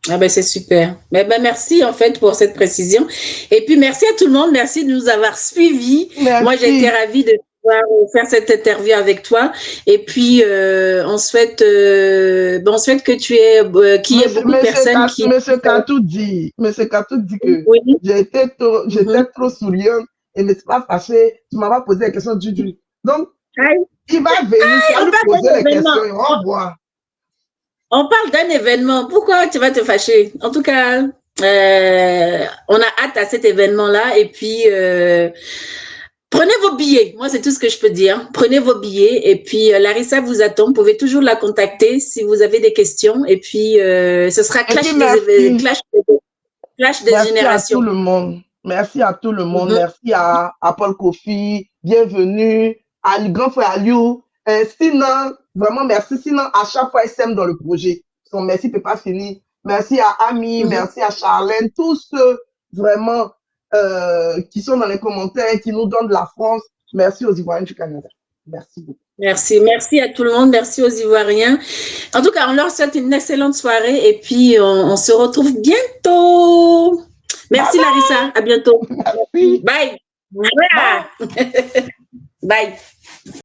Ah ben c'est super. Ben, merci en fait pour cette précision. Et puis merci à tout le monde. Merci de nous avoir suivis. Moi, j'ai été Merci. ravie de pouvoir faire cette interview avec toi. Et puis, on souhaite que tu aies, qu'il y ait beaucoup de personnes qui. Monsieur Katou dit que Oui. j'étais trop souriante et ne suis pas fâchée. Tu m'as pas posé la question du. Donc, Aïe, il va venir, tu vas on lui parle poser d'un les événement. questions et on va voir. On parle d'un événement. Pourquoi tu vas te fâcher? En tout cas, on a hâte à cet événement-là. Et puis, prenez vos billets. Moi, c'est tout ce que je peux dire. Prenez vos billets. Et puis, Larissa vous attend. Vous pouvez toujours la contacter si vous avez des questions. Et puis, ce sera Et puis, merci. clash des Merci à tout générations. le monde. Merci à tout le monde. Mhm. Merci à Paul Kofi. Bienvenue. À grand frère Aliou. Sinon, vraiment merci. Sinon, à chaque fois, il s'aime dans le projet. Son merci ne peut pas finir. Merci à Ami, Mhm. merci à Charlène, tous ceux vraiment qui sont dans les commentaires, qui nous donnent de la France. Merci aux Ivoiriens du Canada. Merci beaucoup. Merci. Merci à tout le monde. Merci aux Ivoiriens. En tout cas, on leur souhaite une excellente soirée. Et puis, on se retrouve bientôt. Merci, Bye Larissa. À bientôt. bye. Merci. Bye. Bye. Bye.